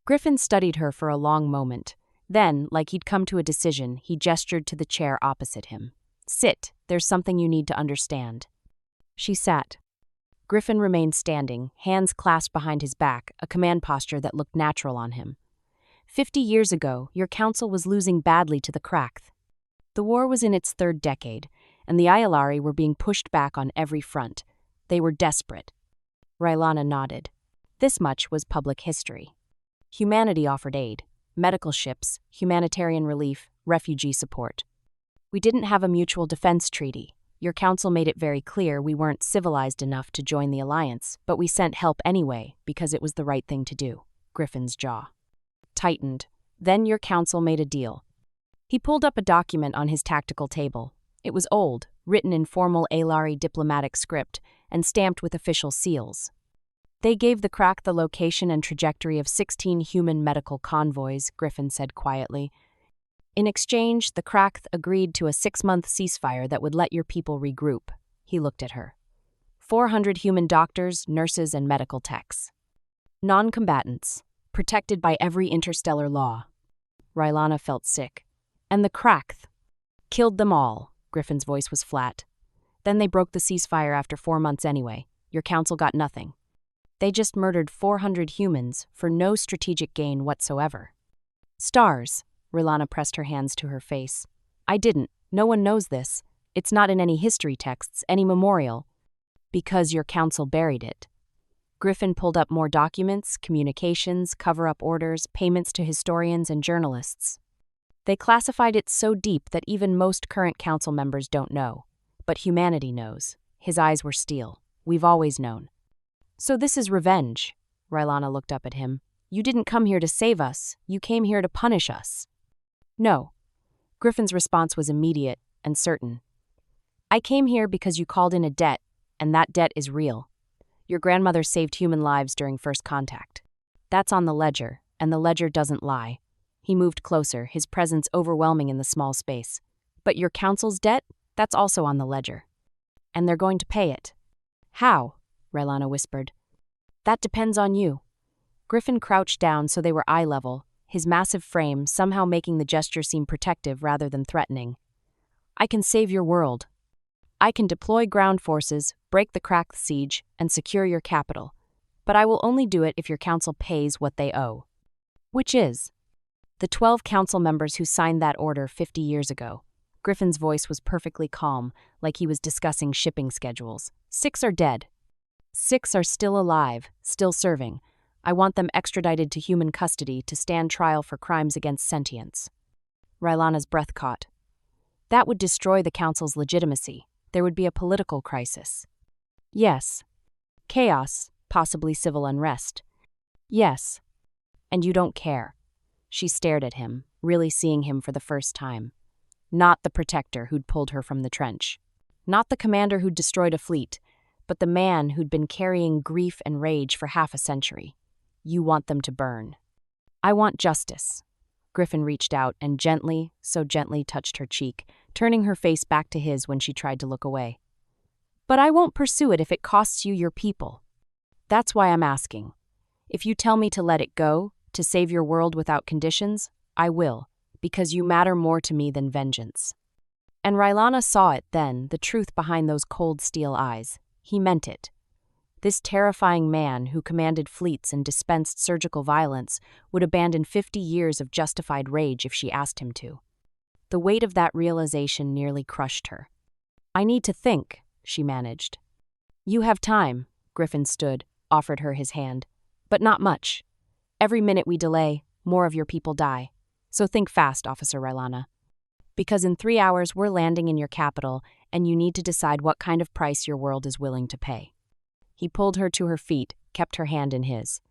Griffin studied her for a long moment. Then, like he'd come to a decision, he gestured to the chair opposite him. "Sit, there's something you need to understand." She sat. Griffin remained standing, hands clasped behind his back, a command posture that looked natural on him. 50 years ago, your council was losing badly to the Krak'th. The war was in its 3rd decade, and the Aelari were being pushed back on every front. They were desperate. Rylana nodded. This much was public history. Humanity offered aid. Medical ships, humanitarian relief, refugee support. We didn't have a mutual defense treaty. Your council made it very clear we weren't civilized enough to join the alliance, but we sent help anyway because it was the right thing to do. Griffin's jaw tightened. Then your council made a deal. He pulled up a document on his tactical table. It was old, written in formal Aelari diplomatic script, and stamped with official seals. They gave the Krak'th the location and trajectory of 16 human medical convoys, Griffin said quietly. In exchange, the Krak'th agreed to a 6-month ceasefire that would let your people regroup. He looked at her. 400 human doctors, nurses, and medical techs. Non-combatants, protected by every interstellar law. Rylana felt sick. And the Krak'th. Killed them all, Griffin's voice was flat. Then they broke the ceasefire after 4 months anyway. Your council got nothing. They just murdered 400 humans for no strategic gain whatsoever. Stars, Rylana pressed her hands to her face. I didn't. No one knows this. It's not in any history texts, any memorial. Because your council buried it. Griffin pulled up more documents, communications, cover-up orders, payments to historians and journalists. They classified it so deep that even most current council members don't know. But humanity knows. His eyes were steel. We've always known. So this is revenge. Rylana looked up at him. You didn't come here to save us. You came here to punish us. No. Griffin's response was immediate and certain. I came here because you called in a debt, and that debt is real. Your grandmother saved human lives during first contact. That's on the ledger, and the ledger doesn't lie. He moved closer, his presence overwhelming in the small space. But your council's debt? That's also on the ledger. And they're going to pay it. How? Rylana whispered. That depends on you. Griffin crouched down so they were eye level, his massive frame somehow making the gesture seem protective rather than threatening. I can save your world. I can deploy ground forces, break the Krak'th siege, and secure your capital. But I will only do it if your council pays what they owe. Which is? The 12 council members who signed that order 50 years ago. Griffin's voice was perfectly calm, like he was discussing shipping schedules. 6 are dead. 6 are still alive, still serving. I want them extradited to human custody to stand trial for crimes against sentience. Rylana's breath caught. That would destroy the council's legitimacy. There would be a political crisis. Yes. Chaos, possibly civil unrest. Yes. And you don't care. She stared at him, really seeing him for the first time. Not the protector who'd pulled her from the trench. Not the commander who'd destroyed a fleet, but the man who'd been carrying grief and rage for half a century. You want them to burn. I want justice. Griffin reached out and gently, so gently touched her cheek, turning her face back to his when she tried to look away. But I won't pursue it if it costs you your people. That's why I'm asking. If you tell me to let it go, to save your world without conditions, I will, because you matter more to me than vengeance. And Rylana saw it then, the truth behind those cold steel eyes. He meant it. This terrifying man who commanded fleets and dispensed surgical violence would abandon 50 years of justified rage if she asked him to. The weight of that realization nearly crushed her. I need to think, she managed. You have time, Griffin stood, offered her his hand. But not much. Every minute we delay, more of your people die. So think fast, Officer Rylana. Because in 3 hours we're landing in your capital, and you need to decide what kind of price your world is willing to pay. He pulled her to her feet, kept her hand in his.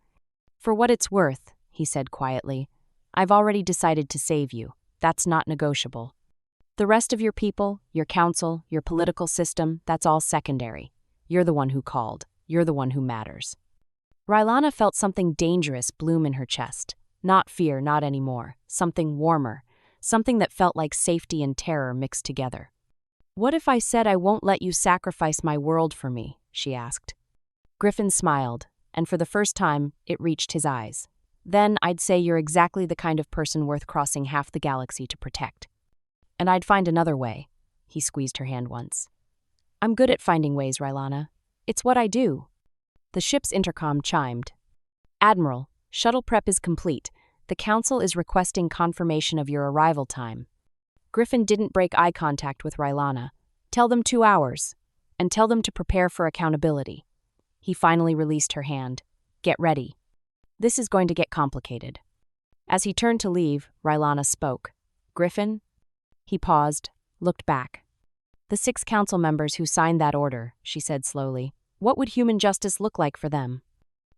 For what it's worth, he said quietly, I've already decided to save you. That's not negotiable. The rest of your people, your council, your political system, that's all secondary. You're the one who called. You're the one who matters. Rylana felt something dangerous bloom in her chest. Not fear, not anymore. Something warmer. Something that felt like safety and terror mixed together. What if I said I won't let you sacrifice my world for me? She asked. Griffin smiled, and for the first time, it reached his eyes. Then I'd say you're exactly the kind of person worth crossing half the galaxy to protect. And I'd find another way. He squeezed her hand once. I'm good at finding ways, Rylana. It's what I do. The ship's intercom chimed. Admiral, shuttle prep is complete. The Council is requesting confirmation of your arrival time. Griffin didn't break eye contact with Rylana. Tell them 2 hours. And tell them to prepare for accountability. He finally released her hand. Get ready. This is going to get complicated. As he turned to leave, Rylana spoke. Griffin? He paused, looked back. The 6 council members who signed that order, she said slowly. What would human justice look like for them?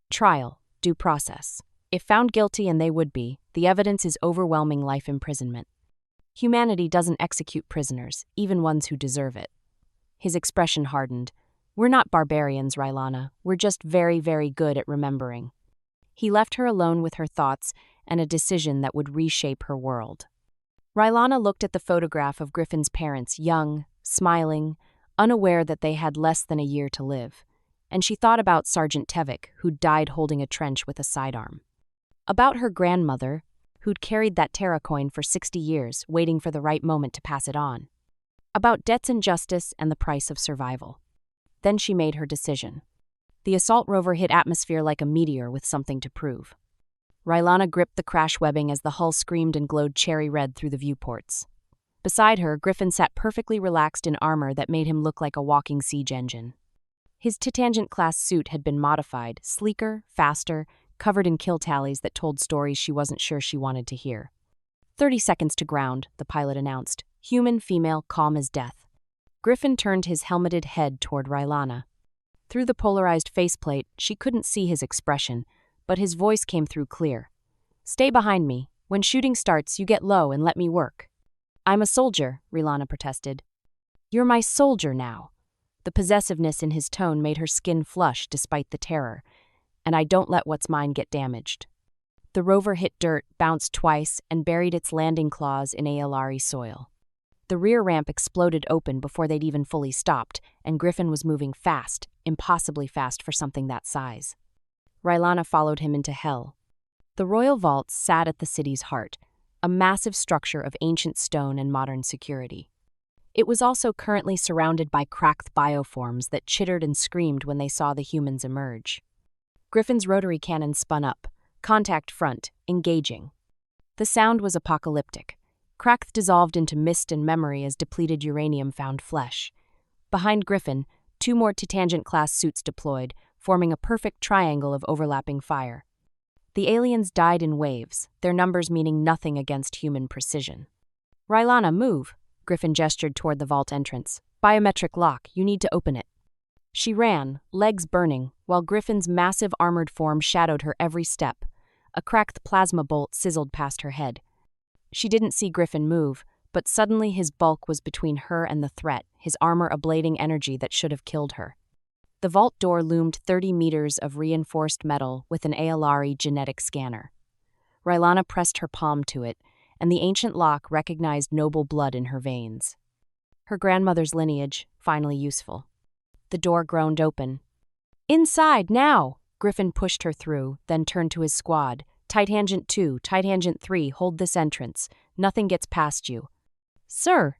Trial, due process. If found guilty, and they would be, the evidence is overwhelming life imprisonment. Humanity doesn't execute prisoners, even ones who deserve it. His expression hardened. We're not barbarians, Rylana. We're just very, very good at remembering. He left her alone with her thoughts and a decision that would reshape her world. Rylana looked at the photograph of Griffin's parents, young, smiling, unaware that they had less than a year to live. And she thought about Sergeant Tevik, who died holding a trench with a sidearm. About her grandmother, who'd carried that Terra Coin for 60 years, waiting for the right moment to pass it on. About debts and justice and the price of survival. Then she made her decision. The assault rover hit atmosphere like a meteor with something to prove. Rylana gripped the crash webbing as the hull screamed and glowed cherry red through the viewports. Beside her, Griffin sat perfectly relaxed in armor that made him look like a walking siege engine. His Titangent-class suit had been modified, sleeker, faster, covered in kill tallies that told stories she wasn't sure she wanted to hear. 30 seconds to ground, the pilot announced. Human, female, calm as death. Griffin turned his helmeted head toward Rylana. Through the polarized faceplate, she couldn't see his expression, but his voice came through clear. Stay behind me. When shooting starts, you get low and let me work. I'm a soldier, Rylana protested. You're my soldier now. The possessiveness in his tone made her skin flush despite the terror, and I don't let what's mine get damaged. The rover hit dirt, bounced twice, and buried its landing claws in ALRE soil. The rear ramp exploded open before they'd even fully stopped, and Griffin was moving fast, impossibly fast for something that size. Rylana followed him into hell. The royal vaults sat at the city's heart, a massive structure of ancient stone and modern security. It was also currently surrounded by Krak'th bioforms that chittered and screamed when they saw the humans emerge. Griffin's rotary cannon spun up, contact front, engaging. The sound was apocalyptic. Krak'th dissolved into mist and memory as depleted uranium found flesh. Behind Griffin, 2 more Titangent-class suits deployed, forming a perfect triangle of overlapping fire. The aliens died in waves, their numbers meaning nothing against human precision. Rylana, move, Griffin gestured toward the vault entrance. Biometric lock, you need to open it. She ran, legs burning, while Griffin's massive armored form shadowed her every step. A Krak'th plasma bolt sizzled past her head. She didn't see Griffin move, but suddenly his bulk was between her and the threat, his armor ablating energy that should have killed her. The vault door loomed 30 meters of reinforced metal with an ALRE genetic scanner. Rylana pressed her palm to it, and the ancient lock recognized noble blood in her veins. Her grandmother's lineage, finally useful. The door groaned open. Inside, now! Griffin pushed her through, then turned to his squad. Titangent 2, Titangent 3, hold this entrance. Nothing gets past you. Sir!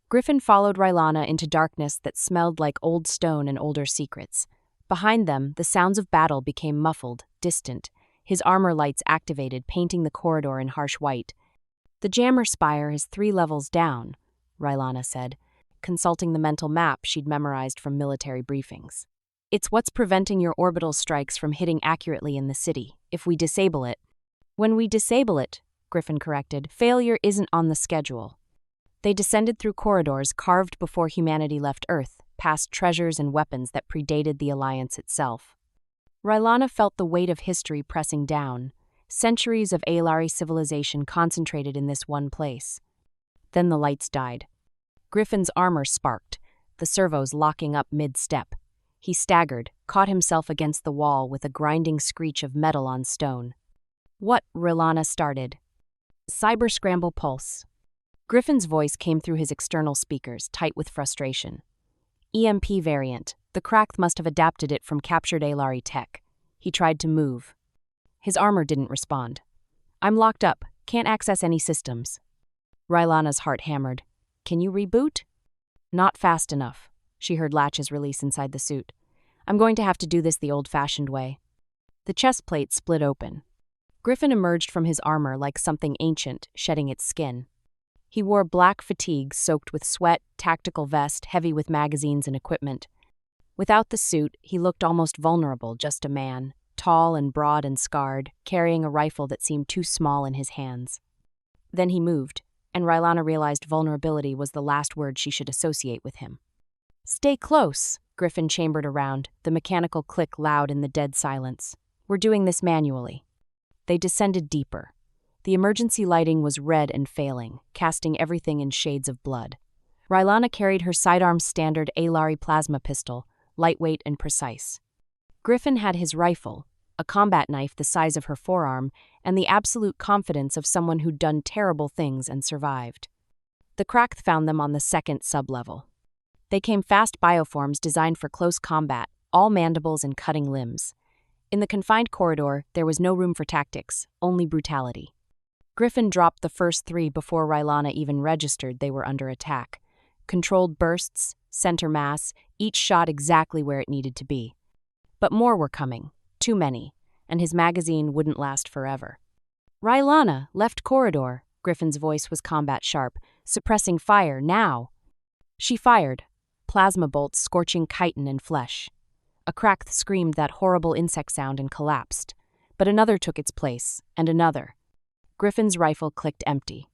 Griffin followed Rylana into darkness that smelled like old stone and older secrets. Behind them, the sounds of battle became muffled, distant. His armor lights activated, painting the corridor in harsh white. The jammer spire is 3 levels down, Rylana said, consulting the mental map she'd memorized from military briefings. It's what's preventing your orbital strikes from hitting accurately in the city, if we disable it. When we disable it, Griffin corrected, failure isn't on the schedule. They descended through corridors carved before humanity left Earth, past treasures and weapons that predated the Alliance itself. Rylana felt the weight of history pressing down, centuries of ALRE civilization concentrated in this one place. Then the lights died. Griffin's armor sparked, the servos locking up mid-step. He staggered, caught himself against the wall with a grinding screech of metal on stone. What? Rylana started. Cyber scramble pulse. Griffin's voice came through his external speakers, tight with frustration. EMP variant. The Krak'th must have adapted it from captured ALRE tech. He tried to move. His armor didn't respond. I'm locked up. Can't access any systems. Rylana's heart hammered. Can you reboot? Not fast enough. She heard latches release inside the suit. I'm going to have to do this the old-fashioned way. The chest plate split open. Griffin emerged from his armor like something ancient, shedding its skin. He wore black fatigue soaked with sweat, tactical vest, heavy with magazines and equipment. Without the suit, he looked almost vulnerable, just a man, tall and broad and scarred, carrying a rifle that seemed too small in his hands. Then he moved, and Rylana realized vulnerability was the last word she should associate with him. Stay close, Griffin chambered around, the mechanical click loud in the dead silence. We're doing this manually. They descended deeper. The emergency lighting was red and failing, casting everything in shades of blood. Rylana carried her sidearm standard ALRE plasma pistol, lightweight and precise. Griffin had his rifle, a combat knife the size of her forearm, and the absolute confidence of someone who'd done terrible things and survived. The Krak'th found them on the 2nd sublevel. They came fast bioforms designed for close combat, all mandibles and cutting limbs. In the confined corridor, there was no room for tactics, only brutality. Griffin dropped the first three before Rylana even registered they were under attack. Controlled bursts, center mass, each shot exactly where it needed to be. But more were coming, too many, and his magazine wouldn't last forever. Rylana, left corridor, Griffin's voice was combat sharp, suppressing fire, now. She fired, plasma bolts scorching chitin and flesh. A Krak'th screamed that horrible insect sound and collapsed, but another took its place, and another. Griffin's rifle clicked empty.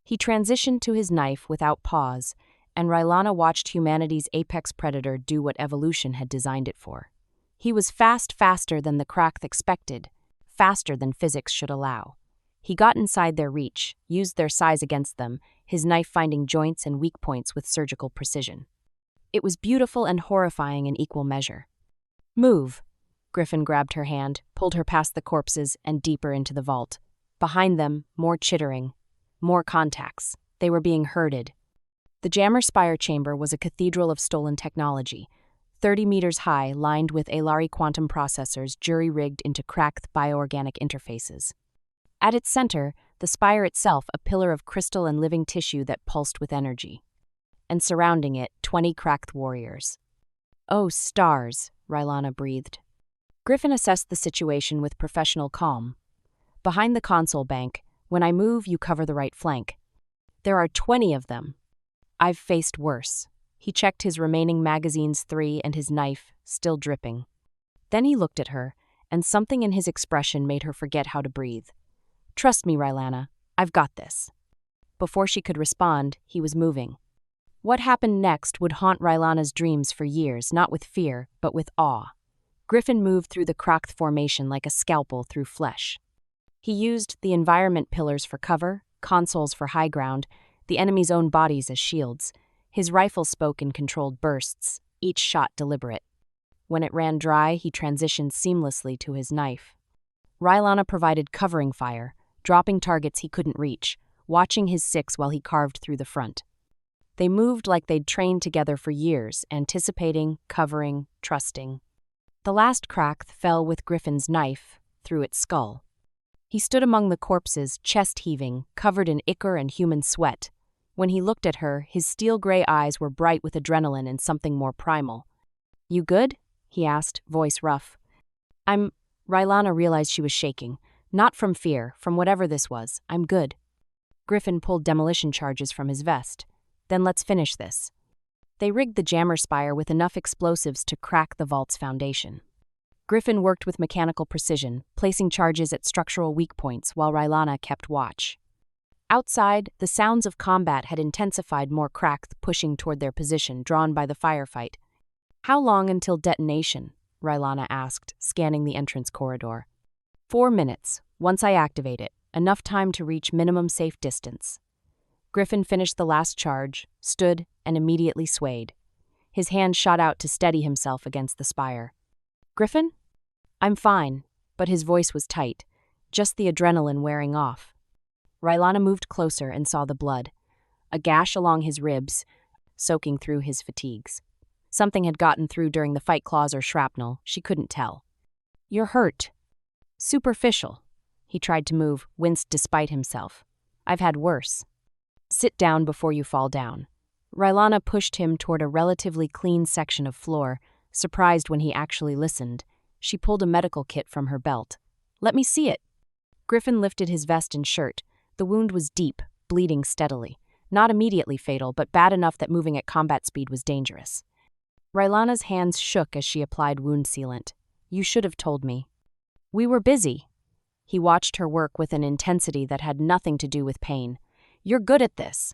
He transitioned to his knife without pause, and Rylana watched humanity's apex predator do what evolution had designed it for. He was faster than the Krak'th expected, faster than physics should allow. He got inside their reach, used their size against them, his knife finding joints and weak points with surgical precision. It was beautiful and horrifying in equal measure. Move. Griffin grabbed her hand, pulled her past the corpses and deeper into the vault. Behind them, more chittering, more contacts. They were being herded. The jammer spire chamber was a cathedral of stolen technology, 30 meters high, lined with Alari quantum processors jury-rigged into Krak'th bioorganic interfaces. At its center, the spire itself a pillar of crystal and living tissue that pulsed with energy. And surrounding it, 20 Krak'th warriors. Oh, stars, Rylana breathed. Griffin assessed the situation with professional calm. Behind the console bank, when I move, you cover the right flank. There are 20 of them. I've faced worse. He checked his remaining magazine's 3 and his knife, still dripping. Then he looked at her, and something in his expression made her forget how to breathe. Trust me, Rylana, I've got this. Before she could respond, he was moving. What happened next would haunt Rylana's dreams for years, not with fear, but with awe. Griffin moved through the Krak'th formation like a scalpel through flesh. He used the environment pillars for cover, consoles for high ground, the enemy's own bodies as shields. His rifle spoke in controlled bursts, each shot deliberate. When it ran dry, he transitioned seamlessly to his knife. Rylana provided covering fire, dropping targets he couldn't reach, watching his 6 while he carved through the front. They moved like they'd trained together for years, anticipating, covering, trusting. The last Krak'th fell with Griffin's knife through its skull. He stood among the corpses, chest heaving, covered in ichor and human sweat. When he looked at her, his steel-gray eyes were bright with adrenaline and something more primal. You good? He asked, voice rough. Rylana realized she was shaking. Not from fear, from whatever this was. I'm good. Griffin pulled demolition charges from his vest. Then let's finish this. They rigged the jammer spire with enough explosives to crack the vault's foundation. Griffin worked with mechanical precision, placing charges at structural weak points while Rylana kept watch. Outside, the sounds of combat had intensified, more Krak'th pushing toward their position, drawn by the firefight. How long until detonation? Rylana asked, scanning the entrance corridor. 4 minutes, once I activate it, enough time to reach minimum safe distance. Griffin finished the last charge, stood, and immediately swayed. His hand shot out to steady himself against the spire. Griffin? I'm fine, but his voice was tight, just the adrenaline wearing off. Rylana moved closer and saw the blood, a gash along his ribs, soaking through his fatigues. Something had gotten through during the fight, claws or shrapnel, she couldn't tell. You're hurt. Superficial. He tried to move, winced despite himself. I've had worse. Sit down before you fall down. Rylana pushed him toward a relatively clean section of floor, surprised when he actually listened. She pulled a medical kit from her belt. Let me see it. Griffin lifted his vest and shirt. The wound was deep, bleeding steadily. Not immediately fatal, but bad enough that moving at combat speed was dangerous. Rylana's hands shook as she applied wound sealant. You should have told me. We were busy. He watched her work with an intensity that had nothing to do with pain. You're good at this.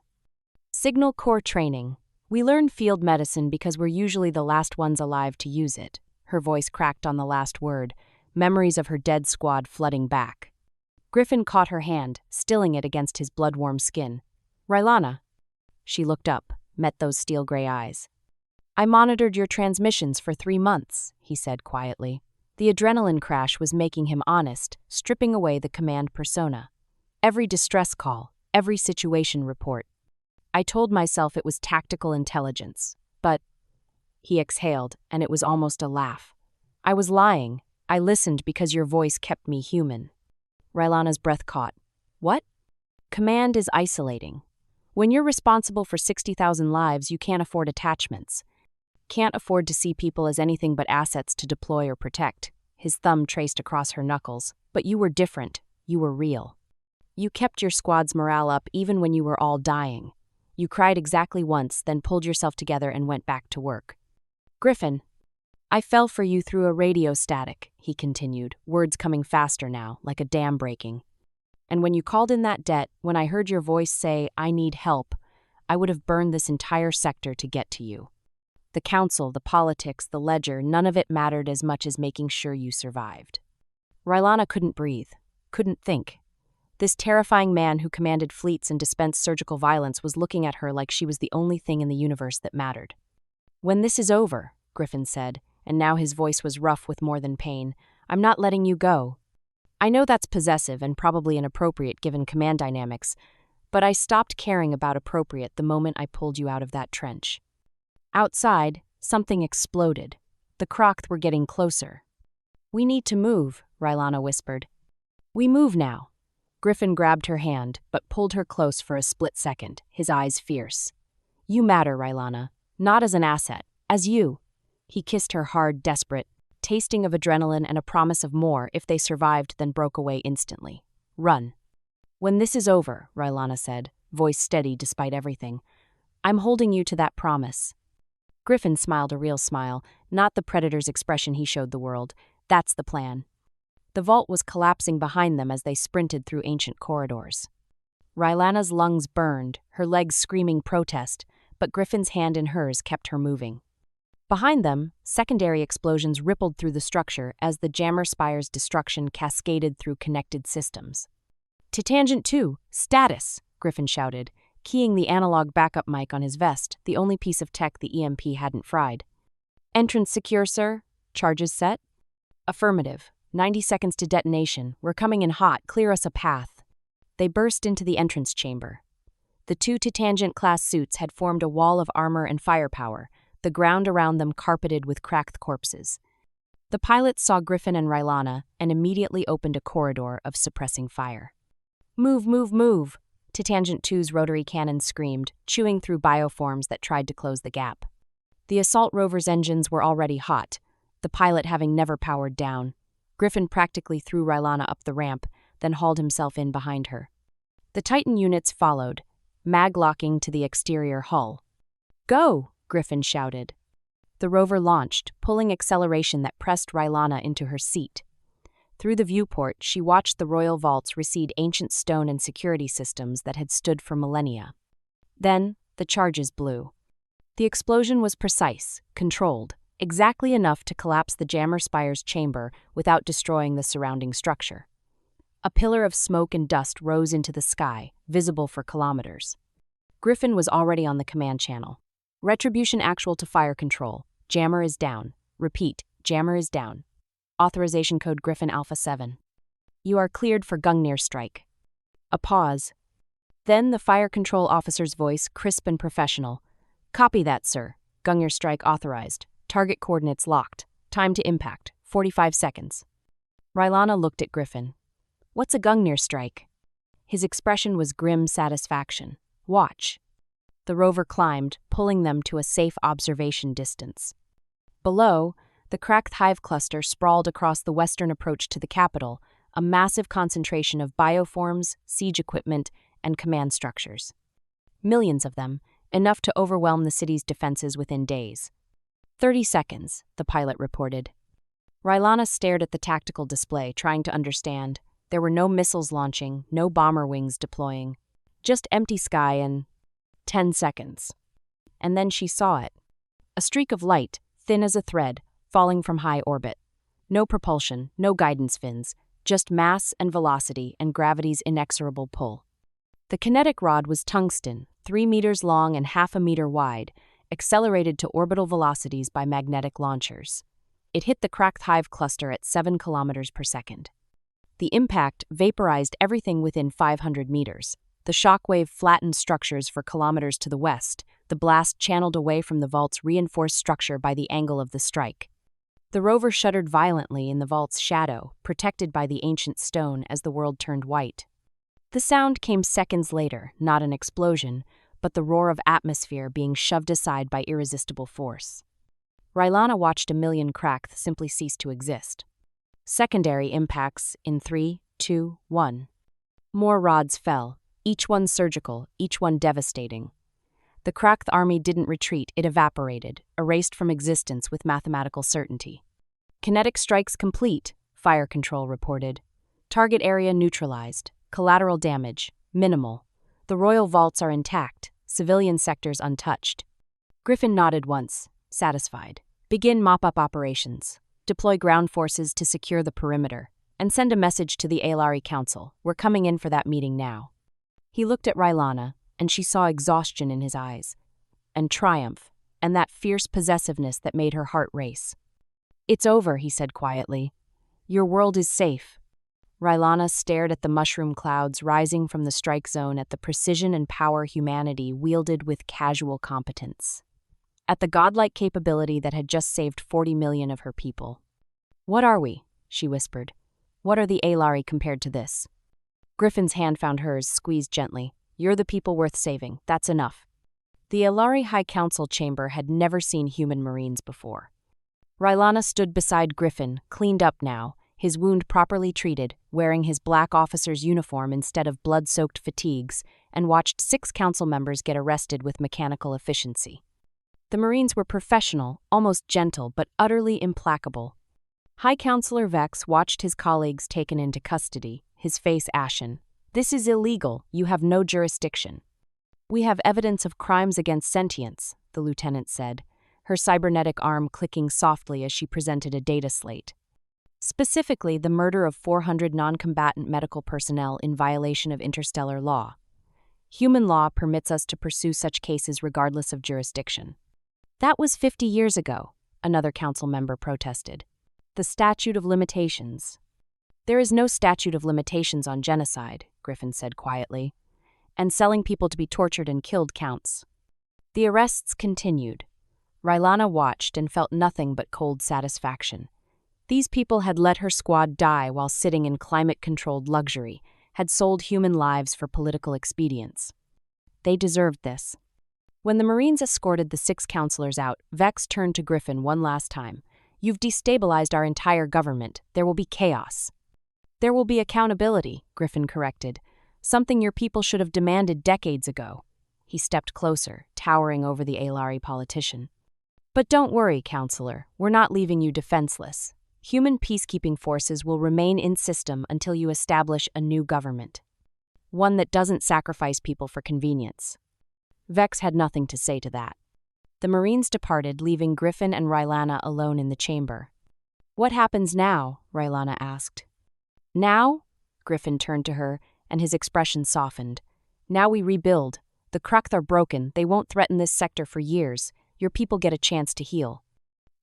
Signal Corps training. We learn field medicine because we're usually the last ones alive to use it. Her voice cracked on the last word, memories of her dead squad flooding back. Griffin caught her hand, stilling it against his blood-warm skin. Rylana. She looked up, met those steel-gray eyes. I monitored your transmissions for 3 months, he said quietly. The adrenaline crash was making him honest, stripping away the command persona. Every distress call, every situation report. I told myself it was tactical intelligence, but... He exhaled, and it was almost a laugh. I was lying. I listened because your voice kept me human. Rylana's breath caught. What? Command is isolating. When you're responsible for 60,000 lives, you can't afford attachments. Can't afford to see people as anything but assets to deploy or protect. His thumb traced across her knuckles. But you were different. You were real. You kept your squad's morale up even when you were all dying. You cried exactly once, then pulled yourself together and went back to work. Griffin, I fell for you through a radio static, he continued, words coming faster now, like a dam breaking. And when you called in that debt, when I heard your voice say, I need help, I would have burned this entire sector to get to you. The council, the politics, the ledger, none of it mattered as much as making sure you survived. Rylana couldn't breathe, couldn't think. This terrifying man who commanded fleets and dispensed surgical violence was looking at her like she was the only thing in the universe that mattered. When this is over, Griffin said, and now his voice was rough with more than pain, I'm not letting you go. I know that's possessive and probably inappropriate given command dynamics, but I stopped caring about appropriate the moment I pulled you out of that trench. Outside, something exploded. The Krak'th were getting closer. We need to move, Rylana whispered. We move now. Griffin grabbed her hand, but pulled her close for a split second, his eyes fierce. You matter, Rylana. Not as an asset, as you. He kissed her hard, desperate, tasting of adrenaline and a promise of more if they survived, then broke away instantly. Run. When this is over, Rylana said, voice steady despite everything, I'm holding you to that promise. Griffin smiled a real smile, not the predator's expression he showed the world. That's the plan. The vault was collapsing behind them as they sprinted through ancient corridors. Rylana's lungs burned, her legs screaming protest, but Griffin's hand in hers kept her moving. Behind them, secondary explosions rippled through the structure as the jammer spire's destruction cascaded through connected systems. To Tangent 2, status, Griffin shouted, keying the analog backup mic on his vest, the only piece of tech the EMP hadn't fried. Entrance secure, sir? Charges set? Affirmative. 90 seconds to detonation. We're coming in hot. Clear us a path. They burst into the entrance chamber. The two Tangent-class suits had formed a wall of armor and firepower, the ground around them carpeted with Krak'th corpses. The pilots saw Griffin and Rylana and immediately opened a corridor of suppressing fire. Move, move, move! Tangent 2's rotary cannon screamed, chewing through bioforms that tried to close the gap. The assault rover's engines were already hot, the pilot having never powered down. Griffin practically threw Rylana up the ramp, then hauled himself in behind her. The Titan units followed, mag-locking to the exterior hull. Go! Griffin shouted. The rover launched, pulling acceleration that pressed Rylana into her seat. Through the viewport, she watched the royal vaults recede ancient stone and security systems that had stood for millennia. Then, the charges blew. The explosion was precise, controlled, exactly enough to collapse the jammer spire's chamber without destroying the surrounding structure. A pillar of smoke and dust rose into the sky, visible for kilometers. Griffin was already on the command channel. Retribution actual to fire control. Jammer is down. Repeat, jammer is down. Authorization code Griffin Alpha 7. You are cleared for Gungnir strike. A pause. Then the fire control officer's voice, crisp and professional. Copy that, sir. Gungnir strike authorized. Target coordinates locked. Time to impact, 45 seconds. Rylana looked at Griffin. What's a Gungnir strike? His expression was grim satisfaction. Watch. The rover climbed, pulling them to a safe observation distance. Below, the Krak'th hive cluster sprawled across the western approach to the capital, a massive concentration of bioforms, siege equipment, and command structures. Millions of them, enough to overwhelm the city's defenses within days. 30 seconds, the pilot reported. Rylana stared at the tactical display, trying to understand. There were no missiles launching, no bomber wings deploying. Just empty sky and 10 seconds. And then she saw it. A streak of light, thin as a thread, falling from high orbit. No propulsion, no guidance fins, just mass and velocity and gravity's inexorable pull. The kinetic rod was tungsten, 3 meters long and half a meter wide, accelerated to orbital velocities by magnetic launchers. It hit the Krak'th hive cluster at 7 kilometers per second. The impact vaporized everything within 500 meters. The shockwave flattened structures for kilometers to the west, the blast channeled away from the vault's reinforced structure by the angle of the strike. The rover shuddered violently in the vault's shadow, protected by the ancient stone as the world turned white. The sound came seconds later, not an explosion, but the roar of atmosphere being shoved aside by irresistible force. Rylana watched a million Krak'th simply cease to exist. Secondary impacts in 3, 2, 1. More rods fell, each one surgical, each one devastating. The Krak'th army didn't retreat, it evaporated, erased from existence with mathematical certainty. Kinetic strikes complete, fire control reported. Target area neutralized, collateral damage, minimal. The royal vaults are intact, civilian sectors untouched. Griffin nodded once, satisfied. Begin mop-up operations. Deploy ground forces to secure the perimeter, and send a message to the Aelari Council. We're coming in for that meeting now. He looked at Rylana, and she saw exhaustion in his eyes, and triumph, and that fierce possessiveness that made her heart race. It's over, he said quietly. Your world is safe. Rylana stared at the mushroom clouds rising from the strike zone, at the precision and power humanity wielded with casual competence, at the godlike capability that had just saved 40 million of her people. What are we? She whispered. What are the Aelari compared to this? Griffin's hand found hers, squeezed gently. You're the people worth saving. That's enough. The Aelari High Council chamber had never seen human Marines before. Rylana stood beside Griffin, cleaned up now, his wound properly treated, wearing his black officer's uniform instead of blood-soaked fatigues, and watched 6 council members get arrested with mechanical efficiency. The Marines were professional, almost gentle, but utterly implacable. High Counselor Vex watched his colleagues taken into custody, his face ashen. This is illegal. You have no jurisdiction. We have evidence of crimes against sentience, the lieutenant said, her cybernetic arm clicking softly as she presented a data slate. Specifically, the murder of 400 non-combatant medical personnel in violation of interstellar law. Human law permits us to pursue such cases regardless of jurisdiction. That was 50 years ago, another council member protested. The statute of limitations. There is no statute of limitations on genocide, Griffin said quietly, and selling people to be tortured and killed counts. The arrests continued. Rylana watched and felt nothing but cold satisfaction. These people had let her squad die while sitting in climate-controlled luxury, had sold human lives for political expedience. They deserved this. When the Marines escorted the 6 counselors out, Vex turned to Griffin one last time. You've destabilized our entire government. There will be chaos. There will be accountability, Griffin corrected. Something your people should have demanded decades ago. He stepped closer, towering over the Aelari politician. But don't worry, Counselor. We're not leaving you defenseless. Human peacekeeping forces will remain in system until you establish a new government. One that doesn't sacrifice people for convenience. Vex had nothing to say to that. The Marines departed, leaving Griffin and Rylana alone in the chamber. What happens now? Rylana asked. Now? Griffin turned to her, and his expression softened. Now we rebuild. The Krak'th are broken. They won't threaten this sector for years. Your people get a chance to heal.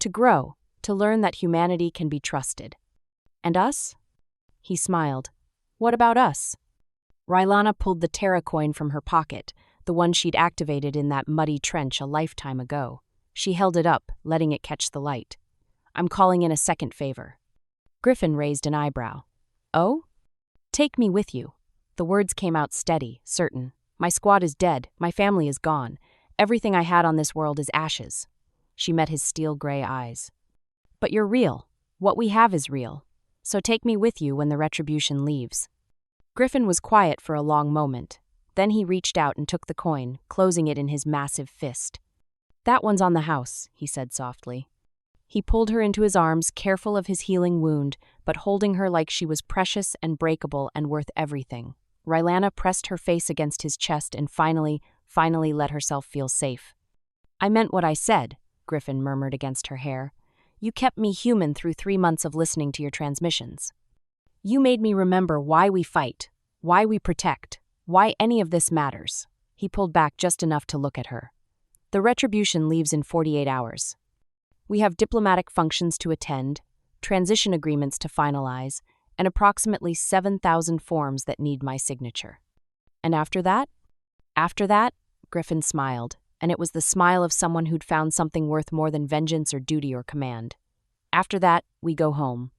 To grow. To learn that humanity can be trusted. And us? He smiled. What about us? Rylana pulled the Terra Coin from her pocket, the one she'd activated in that muddy trench a lifetime ago. She held it up, letting it catch the light. I'm calling in a second favor. Griffin raised an eyebrow. Oh? Take me with you. The words came out steady, certain. My squad is dead. My family is gone. Everything I had on this world is ashes. She met his steel-gray eyes. But you're real. What we have is real. So take me with you when the Retribution leaves. Griffin was quiet for a long moment. Then he reached out and took the coin, closing it in his massive fist. That one's on the house, he said softly. He pulled her into his arms, careful of his healing wound, but holding her like she was precious and breakable and worth everything. Rylana pressed her face against his chest and finally let herself feel safe. I meant what I said, Griffin murmured against her hair. You kept me human through 3 months of listening to your transmissions. You made me remember why we fight, why we protect, why any of this matters. He pulled back just enough to look at her. The Retribution leaves in 48 hours. We have diplomatic functions to attend, transition agreements to finalize, and approximately 7,000 forms that need my signature. And after that? After that, Griffin smiled, and it was the smile of someone who'd found something worth more than vengeance or duty or command. After that, we go home.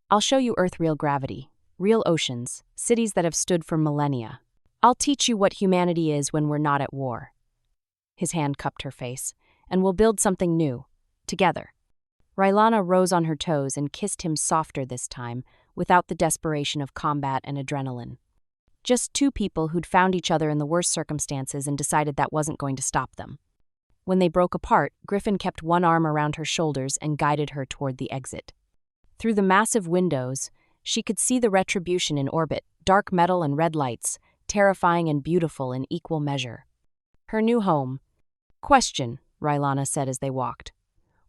I'll show you Earth real gravity. real oceans, cities that have stood for millennia. I'll teach you what humanity is when we're not at war. His hand cupped her face. And we'll build something new. Together. Rylana rose on her toes and kissed him softer this time, without the desperation of combat and adrenaline. Just two people who'd found each other in the worst circumstances and decided that wasn't going to stop them. When they broke apart, Griffin kept one arm around her shoulders and guided her toward the exit. Through the massive windows, she could see the Retribution in orbit, dark metal and red lights, terrifying and beautiful in equal measure. Her new home. Question, Rylana said as they walked.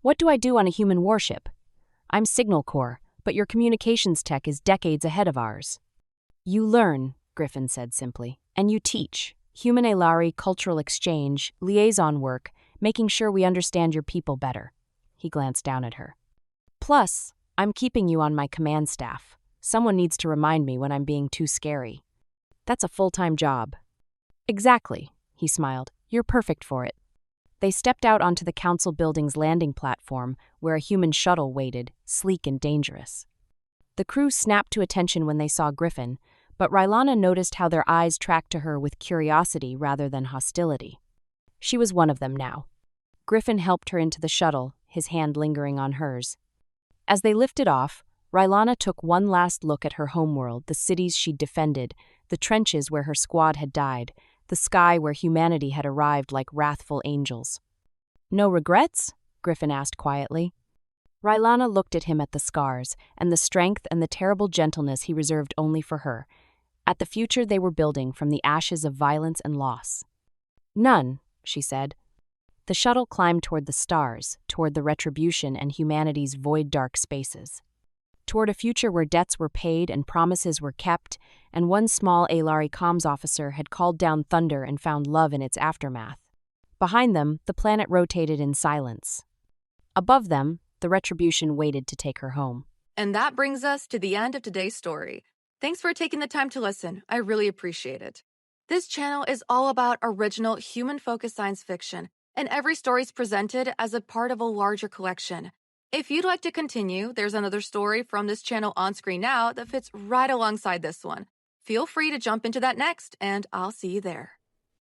What do I do on a human warship? I'm Signal Corps, but your communications tech is decades ahead of ours. You learn, Griffin said simply, and you teach. Human Elari cultural exchange, liaison work, making sure we understand your people better. He glanced down at her. Plus, I'm keeping you on my command staff. Someone needs to remind me when I'm being too scary. That's a full-time job. Exactly, he smiled. You're perfect for it. They stepped out onto the council building's landing platform, where a human shuttle waited, sleek and dangerous. The crew snapped to attention when they saw Griffin, but Rylana noticed how their eyes tracked to her with curiosity rather than hostility. She was one of them now. Griffin helped her into the shuttle, his hand lingering on hers. As they lifted off, Rylana took one last look at her homeworld, the cities she'd defended, the trenches where her squad had died, the sky where humanity had arrived like wrathful angels. No regrets? Griffin asked quietly. Rylana looked at him at the scars, and the strength and the terrible gentleness he reserved only for her, at the future they were building from the ashes of violence and loss. None, she said. The shuttle climbed toward the stars, toward the Retribution and humanity's void-dark spaces. Toward a future where debts were paid and promises were kept, and one small Elari comms officer had called down thunder and found love in its aftermath. Behind them, the planet rotated in silence. Above them, the Retribution waited to take her home.
And that brings us to the end of today's story. Thanks for taking the time to listen. I really appreciate it. This channel is all about original human-focused science fiction, and every story is presented as a part of a larger collection. If you'd like to continue, there's another story from this channel on screen now that fits right alongside this one. Feel free to jump into that next, and I'll see you there.